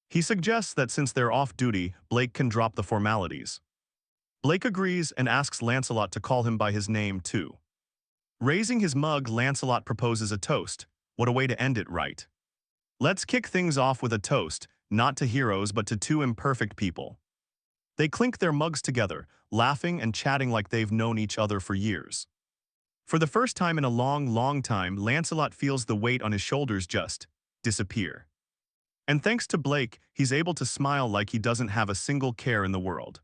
He suggests that since they're off-duty, Blake can drop the formalities. Blake agrees and asks Lancelot to call him by his name, too. Raising his mug, Lancelot proposes a toast. What a way to end it, right? Let's kick things off with a toast, not to heroes but to two imperfect people. They clink their mugs together, laughing and chatting like they've known each other for years. For the first time in a long, long time, Lancelot feels the weight on his shoulders just disappear. And thanks to Blake, he's able to smile like he doesn't have a single care in the world.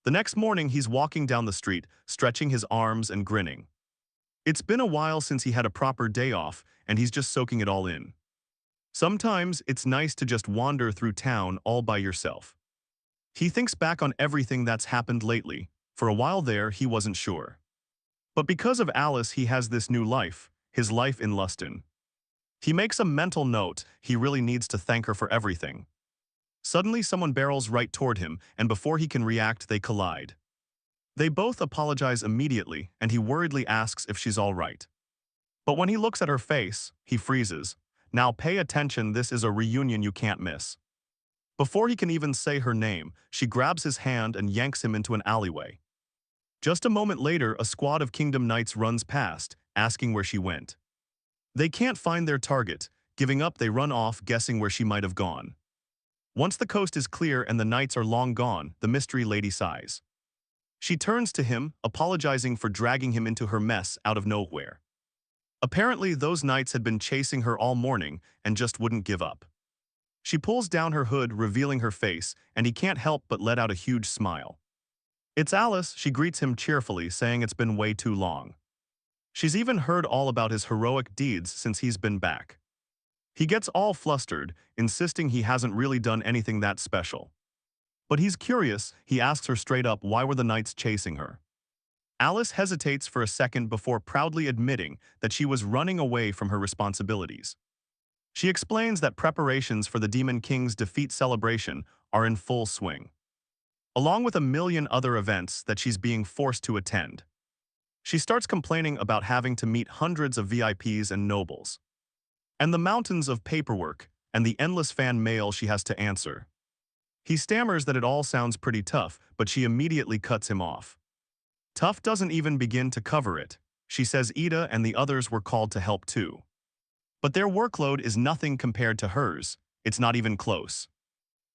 The next morning, he's walking down the street, stretching his arms and grinning. It's been a while since he had a proper day off, and he's just soaking it all in. Sometimes it's nice to just wander through town all by yourself. He thinks back on everything that's happened lately. For a while there, he wasn't sure. But because of Alice, he has this new life, his life in Luston. He makes a mental note, he really needs to thank her for everything. Suddenly, someone barrels right toward him, and before he can react, they collide. They both apologize immediately, and he worriedly asks if she's all right. But when he looks at her face, he freezes. Now pay attention, this is a reunion you can't miss. Before he can even say her name, she grabs his hand and yanks him into an alleyway. Just a moment later, a squad of Kingdom Knights runs past, asking where she went. They can't find their target. Giving up, they run off, guessing where she might have gone. Once the coast is clear and the knights are long gone, the mystery lady sighs. She turns to him, apologizing for dragging him into her mess out of nowhere. Apparently, those knights had been chasing her all morning and just wouldn't give up. She pulls down her hood, revealing her face, and he can't help but let out a huge smile. It's Alice. She greets him cheerfully, saying it's been way too long. She's even heard all about his heroic deeds since he's been back. He gets all flustered, insisting he hasn't really done anything that special. But he's curious. He asks her straight up why were the knights chasing her. Alice hesitates for a second before proudly admitting that she was running away from her responsibilities. She explains that preparations for the Demon King's defeat celebration are in full swing, along with a million other events that she's being forced to attend. She starts complaining about having to meet hundreds of VIPs and nobles, and the mountains of paperwork and the endless fan mail she has to answer. He stammers that it all sounds pretty tough, but she immediately cuts him off. Tough doesn't even begin to cover it. She says Ida and the others were called to help too. But their workload is nothing compared to hers. It's not even close.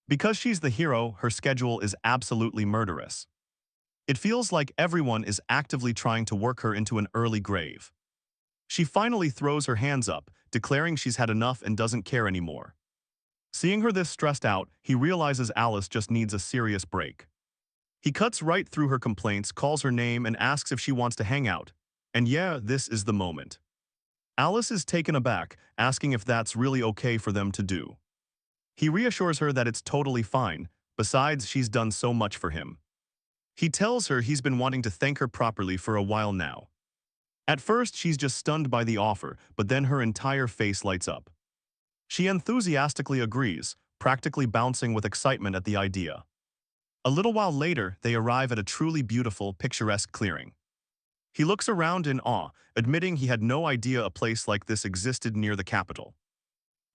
Because she's the hero, her schedule is absolutely murderous. It feels like everyone is actively trying to work her into an early grave. She finally throws her hands up, declaring she's had enough and doesn't care anymore. Seeing her this stressed out, he realizes Alice just needs a serious break. He cuts right through her complaints, calls her name, and asks if she wants to hang out. And yeah, this is the moment. Alice is taken aback, asking if that's really okay for them to do. He reassures her that it's totally fine, besides she's done so much for him. He tells her he's been wanting to thank her properly for a while now. At first, she's just stunned by the offer, but then her entire face lights up. She enthusiastically agrees, practically bouncing with excitement at the idea. A little while later, they arrive at a truly beautiful, picturesque clearing. He looks around in awe, admitting he had no idea a place like this existed near the capital.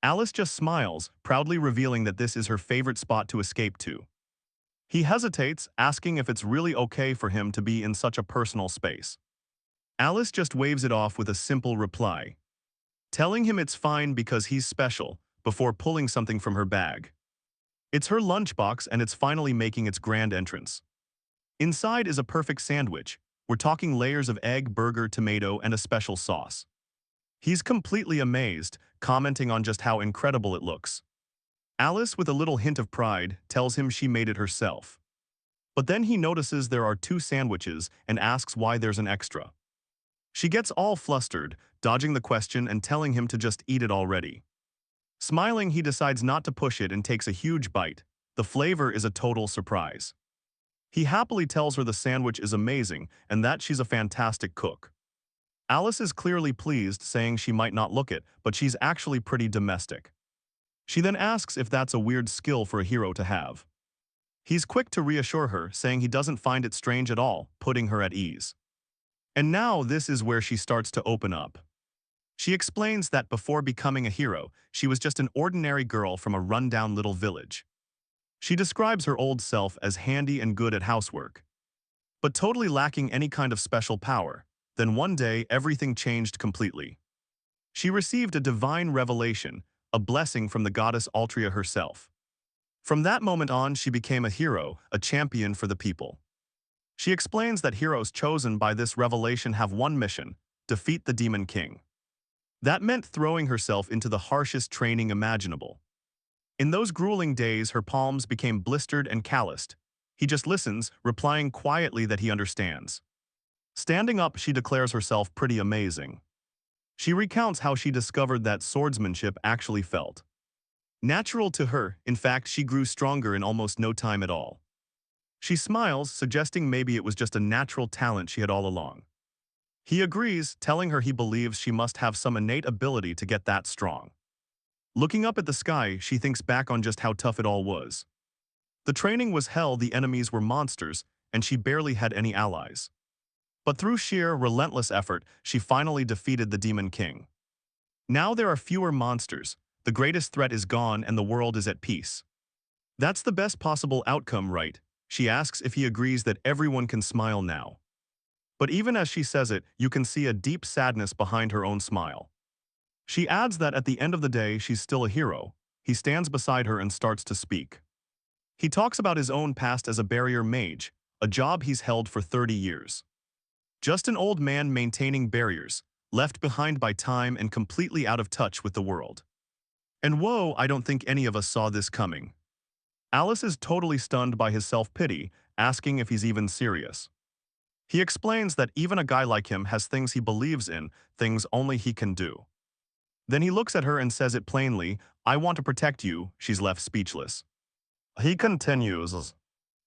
Alice just smiles, proudly revealing that this is her favorite spot to escape to. He hesitates, asking if it's really okay for him to be in such a personal space. Alice just waves it off with a simple reply, telling him it's fine because he's special, before pulling something from her bag. It's her lunchbox and it's finally making its grand entrance. Inside is a perfect sandwich. We're talking layers of egg, burger, tomato, and a special sauce. He's completely amazed, commenting on just how incredible it looks. Alice, with a little hint of pride, tells him she made it herself. But then he notices there are 2 sandwiches and asks why there's an extra. She gets all flustered, dodging the question and telling him to just eat it already. Smiling, he decides not to push it and takes a huge bite. The flavor is a total surprise. He happily tells her the sandwich is amazing and that she's a fantastic cook. Alice is clearly pleased, saying she might not look it, but she's actually pretty domestic. She then asks if that's a weird skill for a hero to have. He's quick to reassure her, saying he doesn't find it strange at all, putting her at ease. And now this is where she starts to open up. She explains that before becoming a hero, she was just an ordinary girl from a rundown little village. She describes her old self as handy and good at housework, but totally lacking any kind of special power. Then one day, everything changed completely. She received a divine revelation, a blessing from the goddess Altria herself. From that moment on, she became a hero, a champion for the people. She explains that heroes chosen by this revelation have one mission: defeat the Demon King. That meant throwing herself into the harshest training imaginable. In those grueling days, her palms became blistered and calloused. He just listens, replying quietly that he understands. Standing up, she declares herself pretty amazing. She recounts how she discovered that swordsmanship actually felt natural to her. In fact, she grew stronger in almost no time at all. She smiles, suggesting maybe it was just a natural talent she had all along. He agrees, telling her he believes she must have some innate ability to get that strong. Looking up at the sky, she thinks back on just how tough it all was. The training was hell, the enemies were monsters, and she barely had any allies. But through sheer, relentless effort, she finally defeated the Demon King. Now there are fewer monsters, the greatest threat is gone, and the world is at peace. That's the best possible outcome, right? She asks if he agrees that everyone can smile now. But even as she says it, you can see a deep sadness behind her own smile. She adds that at the end of the day, she's still a hero. He stands beside her and starts to speak. He talks about his own past as a barrier mage, a job he's held for 30 years. Just an old man maintaining barriers, left behind by time and completely out of touch with the world. And whoa, I don't think any of us saw this coming. Alice is totally stunned by his self-pity, asking if he's even serious. He explains that even a guy like him has things he believes in, things only he can do. Then he looks at her and says it plainly, I want to protect you. She's left speechless. He continues,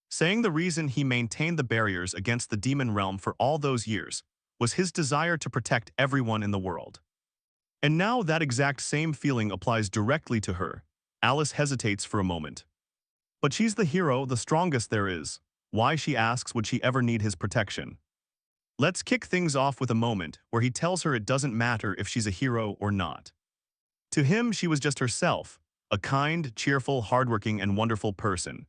saying the reason he maintained the barriers against the demon realm for all those years was his desire to protect everyone in the world. And now that exact same feeling applies directly to her. Alice hesitates for a moment. But she's the hero, the strongest there is. Why, she asks, would she ever need his protection? Let's kick things off with a moment where he tells her it doesn't matter if she's a hero or not. To him, she was just herself, a kind, cheerful, hardworking, and wonderful person.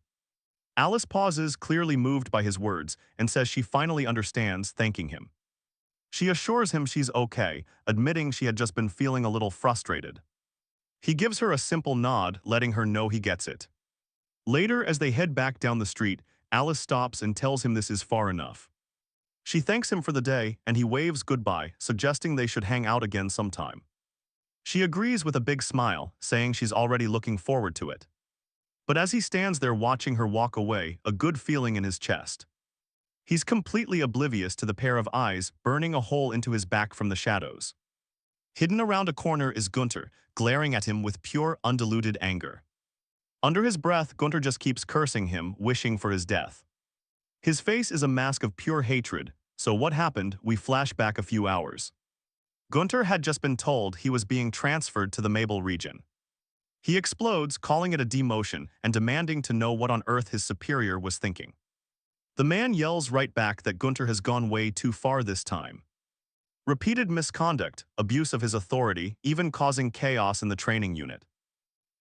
Alice pauses, clearly moved by his words, and says she finally understands, thanking him. She assures him she's okay, admitting she had just been feeling a little frustrated. He gives her a simple nod, letting her know he gets it. Later, as they head back down the street, Alice stops and tells him this is far enough. She thanks him for the day, and he waves goodbye, suggesting they should hang out again sometime. She agrees with a big smile, saying she's already looking forward to it. But as he stands there watching her walk away, a good feeling in his chest. He's completely oblivious to the pair of eyes burning a hole into his back from the shadows. Hidden around a corner is Gunther, glaring at him with pure, undiluted anger. Under his breath, Gunther just keeps cursing him, wishing for his death. His face is a mask of pure hatred, so what happened? We flash back a few hours. Gunther had just been told he was being transferred to the Mabel region. He explodes, calling it a demotion and demanding to know what on earth his superior was thinking. The man yells right back that Gunther has gone way too far this time. Repeated misconduct, abuse of his authority, even causing chaos in the training unit.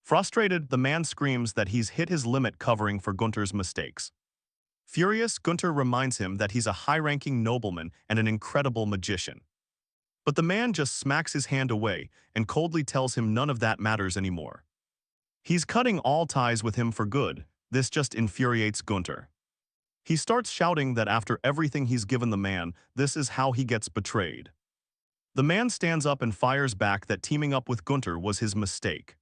Frustrated, the man screams that he's hit his limit covering for Gunther's mistakes. Furious, Gunther reminds him that he's a high-ranking nobleman and an incredible magician. But the man just smacks his hand away and coldly tells him none of that matters anymore. He's cutting all ties with him for good. This just infuriates Gunther. He starts shouting that after everything he's given the man, this is how he gets betrayed. The man stands up and fires back that teaming up with Gunther was his mistake.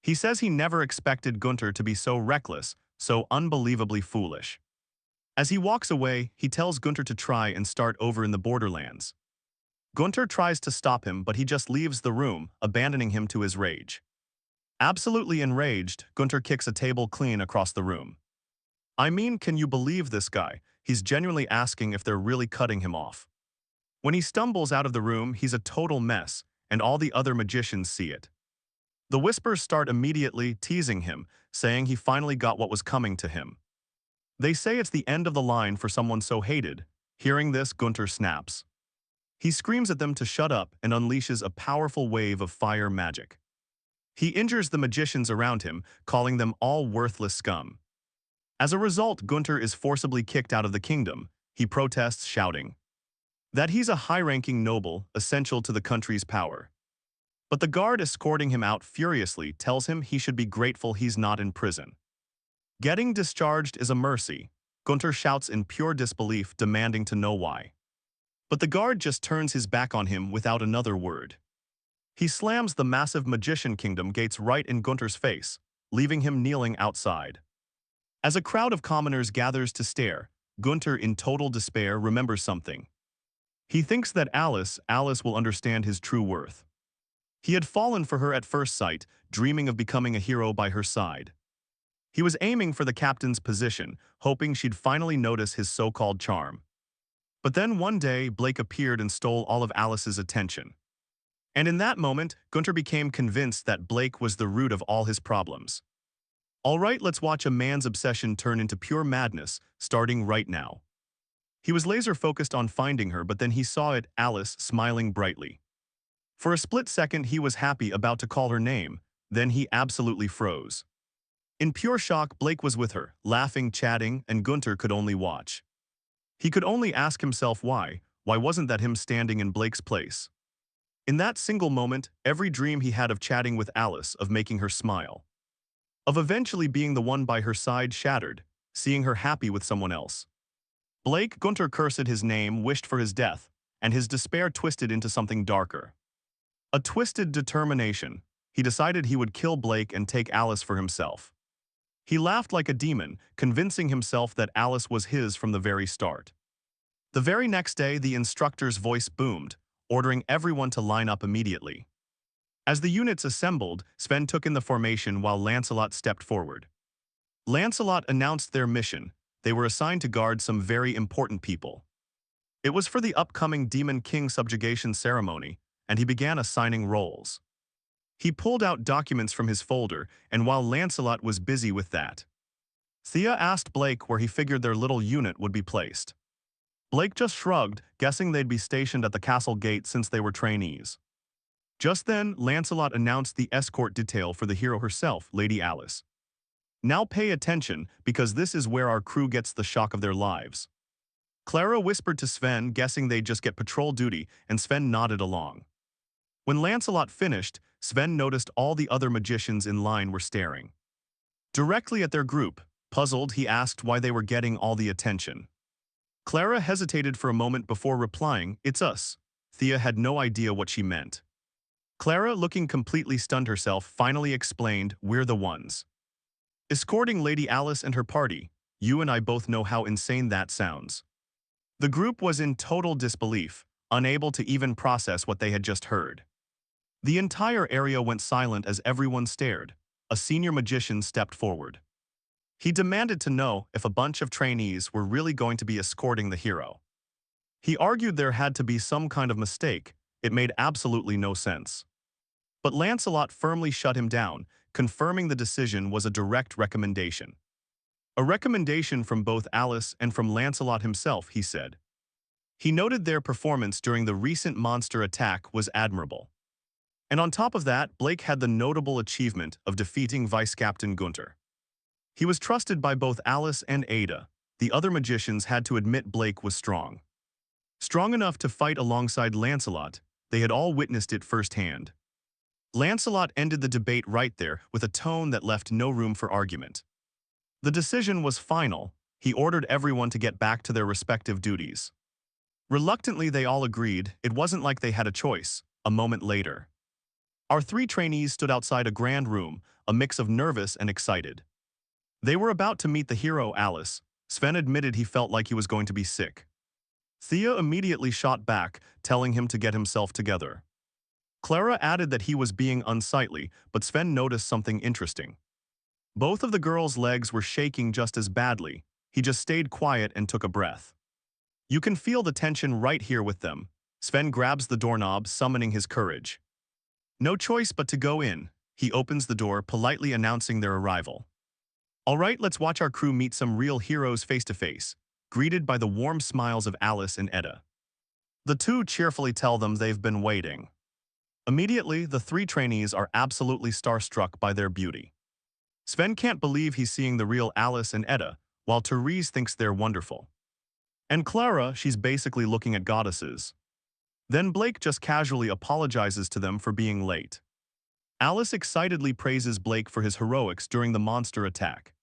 He says he never expected Gunther to be so reckless, so unbelievably foolish. As he walks away, he tells Gunther to try and start over in the borderlands. Gunther tries to stop him, but he just leaves the room, abandoning him to his rage. Absolutely enraged, Gunther kicks a table clean across the room. I mean, can you believe this guy? He's genuinely asking if they're really cutting him off. When he stumbles out of the room, he's a total mess, and all the other magicians see it. The whispers start immediately, teasing him, saying he finally got what was coming to him. They say it's the end of the line for someone so hated. Hearing this, Gunther snaps. He screams at them to shut up and unleashes a powerful wave of fire magic. He injures the magicians around him, calling them all worthless scum. As a result, Gunther is forcibly kicked out of the kingdom. He protests, shouting that he's a high-ranking noble, essential to the country's power. But the guard escorting him out furiously tells him he should be grateful he's not in prison. Getting discharged is a mercy, Gunther shouts in pure disbelief, demanding to know why. But the guard just turns his back on him without another word. He slams the massive magician kingdom gates right in Gunther's face, leaving him kneeling outside. As a crowd of commoners gathers to stare, Gunther, in total despair, remembers something. He thinks that Alice will understand his true worth. He had fallen for her at first sight, dreaming of becoming a hero by her side. He was aiming for the captain's position, hoping she'd finally notice his so-called charm. But then one day, Blake appeared and stole all of Alice's attention. And in that moment, Gunther became convinced that Blake was the root of all his problems. Alright, let's watch a man's obsession turn into pure madness, starting right now. He was laser-focused on finding her, but then he saw it, Alice, smiling brightly. For a split second, he was happy, about to call her name. Then he absolutely froze. In pure shock, Blake was with her, laughing, chatting, and Gunther could only watch. He could only ask himself why wasn't that him standing in Blake's place? In that single moment, every dream he had of chatting with Alice, of making her smile, of eventually being the one by her side, shattered, seeing her happy with someone else. Blake, Gunther cursed his name, wished for his death, and his despair twisted into something darker. A twisted determination. He decided he would kill Blake and take Alice for himself. He laughed like a demon, convincing himself that Alice was his from the very start. The very next day, the instructor's voice boomed, ordering everyone to line up immediately. As the units assembled, Sven took in the formation while Lancelot stepped forward. Lancelot announced their mission. They were assigned to guard some very important people. It was for the upcoming Demon King subjugation ceremony, and he began assigning roles. He pulled out documents from his folder, and while Lancelot was busy with that, Thea asked Blake where he figured their little unit would be placed. Blake just shrugged, guessing they'd be stationed at the castle gate since they were trainees. Just then, Lancelot announced the escort detail for the hero herself, Lady Alice. Now pay attention, because this is where our crew gets the shock of their lives. Clara whispered to Sven, guessing they'd just get patrol duty, and Sven nodded along. When Lancelot finished, Sven noticed all the other magicians in line were staring directly at their group. Puzzled, he asked why they were getting all the attention. Clara hesitated for a moment before replying, "It's us." Thea had no idea what she meant. Clara, looking completely stunned herself, finally explained, "We're the ones escorting Lady Alice and her party. You and I both know how insane that sounds." The group was in total disbelief, unable to even process what they had just heard. The entire area went silent as everyone stared. A senior magician stepped forward. He demanded to know if a bunch of trainees were really going to be escorting the hero. He argued there had to be some kind of mistake. It made absolutely no sense. But Lancelot firmly shut him down, confirming the decision was a direct recommendation. A recommendation from both Alice and from Lancelot himself, he said. He noted their performance during the recent monster attack was admirable. And on top of that, Blake had the notable achievement of defeating Vice Captain Gunther. He was trusted by both Alice and Ada. The other magicians had to admit Blake was strong. Strong enough to fight alongside Lancelot. They had all witnessed it firsthand. Lancelot ended the debate right there with a tone that left no room for argument. The decision was final. He ordered everyone to get back to their respective duties. Reluctantly, they all agreed. It wasn't like they had a choice. A moment later, our three trainees stood outside a grand room, a mix of nervous and excited. They were about to meet the hero, Alice. Sven admitted he felt like he was going to be sick. Thea immediately shot back, telling him to get himself together. Clara added that he was being unsightly, but Sven noticed something interesting. Both of the girls' legs were shaking just as badly. He just stayed quiet and took a breath. You can feel the tension right here with them. Sven grabs the doorknob, summoning his courage. No choice but to go in. He opens the door, politely announcing their arrival. All right, let's watch our crew meet some real heroes face to face, greeted by the warm smiles of Alice and Eda. The two cheerfully tell them they've been waiting. Immediately, the three trainees are absolutely starstruck by their beauty. Sven can't believe he's seeing the real Alice and Eda, while Therese thinks they're wonderful. And Clara, she's basically looking at goddesses. Then Blake just casually apologizes to them for being late. Alice excitedly praises Blake for his heroics during the monster attack.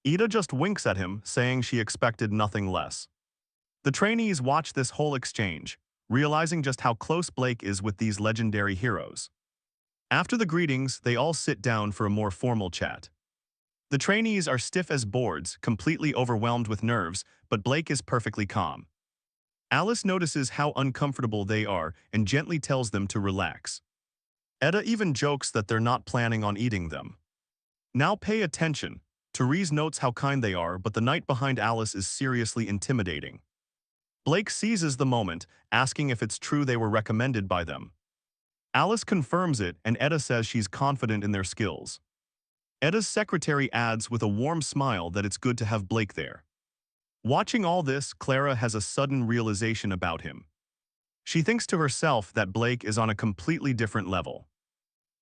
Eda just winks at him, saying she expected nothing less. The trainees watch this whole exchange, realizing just how close Blake is with these legendary heroes. After the greetings, they all sit down for a more formal chat. The trainees are stiff as boards, completely overwhelmed with nerves, but Blake is perfectly calm. Alice notices how uncomfortable they are and gently tells them to relax. Eda even jokes that they're not planning on eating them. Now pay attention. Therese notes how kind they are, but the knight behind Alice is seriously intimidating. Blake seizes the moment, asking if it's true they were recommended by them. Alice confirms it, and Eda says she's confident in their skills. Eda's secretary adds with a warm smile that it's good to have Blake there. Watching all this, Clara has a sudden realization about him. She thinks to herself that Blake is on a completely different level.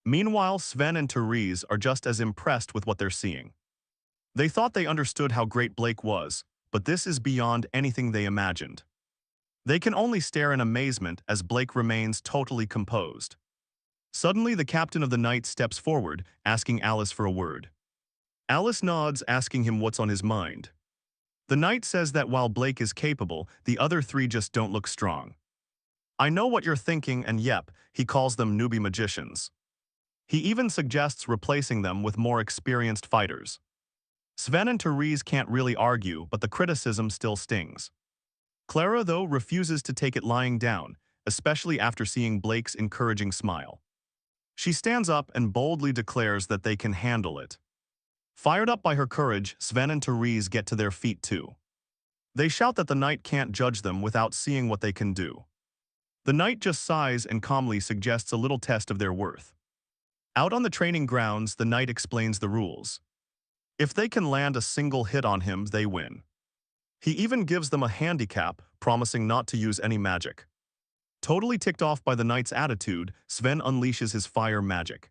Meanwhile, Sven and Therese are just as impressed with what they're seeing. They thought they understood how great Blake was, but this is beyond anything they imagined. They can only stare in amazement as Blake remains totally composed. Suddenly, the captain of the knight steps forward, asking Alice for a word. Alice nods, asking him what's on his mind. The knight says that while Blake is capable, the other three just don't look strong. I know what you're thinking, and yep, he calls them newbie magicians. He even suggests replacing them with more experienced fighters. Sven and Therese can't really argue, but the criticism still stings. Clara, though, refuses to take it lying down, especially after seeing Blake's encouraging smile. She stands up and boldly declares that they can handle it. Fired up by her courage, Sven and Therese get to their feet too. They shout that the knight can't judge them without seeing what they can do. The knight just sighs and calmly suggests a little test of their worth. Out on the training grounds, the knight explains the rules. If they can land a single hit on him, they win. He even gives them a handicap, promising not to use any magic. Totally ticked off by the knight's attitude, Sven unleashes his fire magic.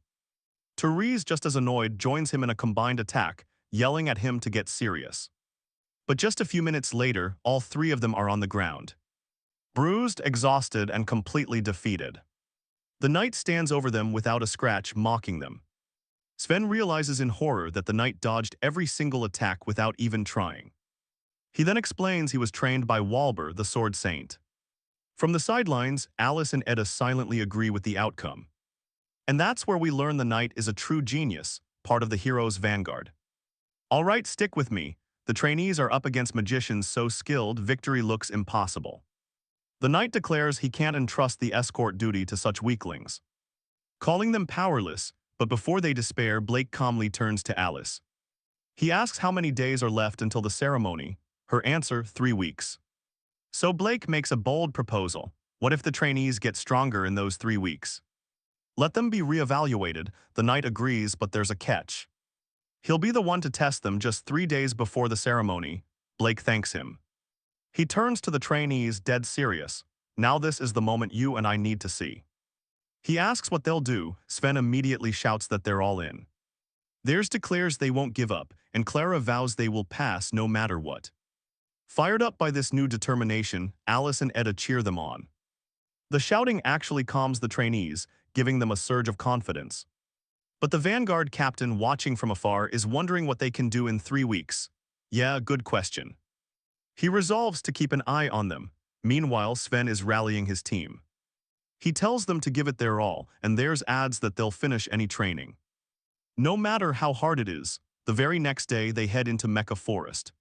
Therese, just as annoyed, joins him in a combined attack, yelling at him to get serious. But just a few minutes later, all three of them are on the ground. Bruised, exhausted, and completely defeated. The knight stands over them without a scratch, mocking them. Sven realizes in horror that the knight dodged every single attack without even trying. He then explains he was trained by Walber, the sword saint. From the sidelines, Alice and Edda silently agree with the outcome. And that's where we learn the knight is a true genius, part of the hero's vanguard. All right, stick with me. The trainees are up against magicians so skilled, victory looks impossible. The knight declares he can't entrust the escort duty to such weaklings, calling them powerless, but before they despair, Blake calmly turns to Alice. He asks how many days are left until the ceremony. Her answer, 3 weeks. So Blake makes a bold proposal. What if the trainees get stronger in those 3 weeks? Let them be reevaluated. The knight agrees, but there's a catch. He'll be the one to test them just 3 days before the ceremony. Blake thanks him. He turns to the trainees, dead serious. Now this is the moment you and I need to see. He asks what they'll do. Sven immediately shouts that they're all in. Theirs declares they won't give up, and Clara vows they will pass no matter what. Fired up by this new determination, Alice and Edda cheer them on. The shouting actually calms the trainees, giving them a surge of confidence. But the Vanguard captain, watching from afar, is wondering what they can do in 3 weeks. Yeah, good question. He resolves to keep an eye on them. Meanwhile, Sven is rallying his team. He tells them to give it their all, and theirs adds that they'll finish any training. No matter how hard it is, the very next day they head into Mecha Forest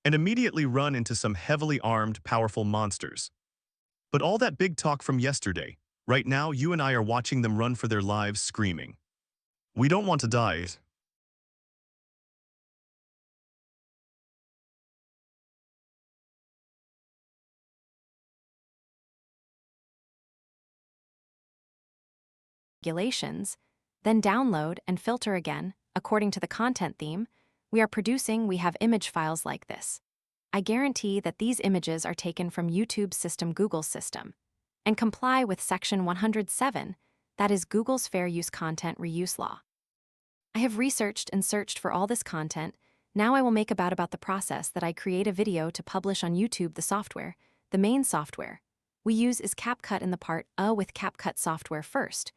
and immediately run into some heavily armed, powerful monsters. But all that big talk from yesterday, right now you and I are watching them run for their lives screaming. We don't want to die. Regulations, then download and filter again, according to the content theme we have image files like this. I guarantee that these images are taken from YouTube's system, Google's system, and comply with Section 107, that is Google's Fair Use Content Reuse Law. I have researched and searched for all this content. Now I will make about the process that I create a video to publish on YouTube. The software, the main software we use is CapCut. In the part with CapCut software first,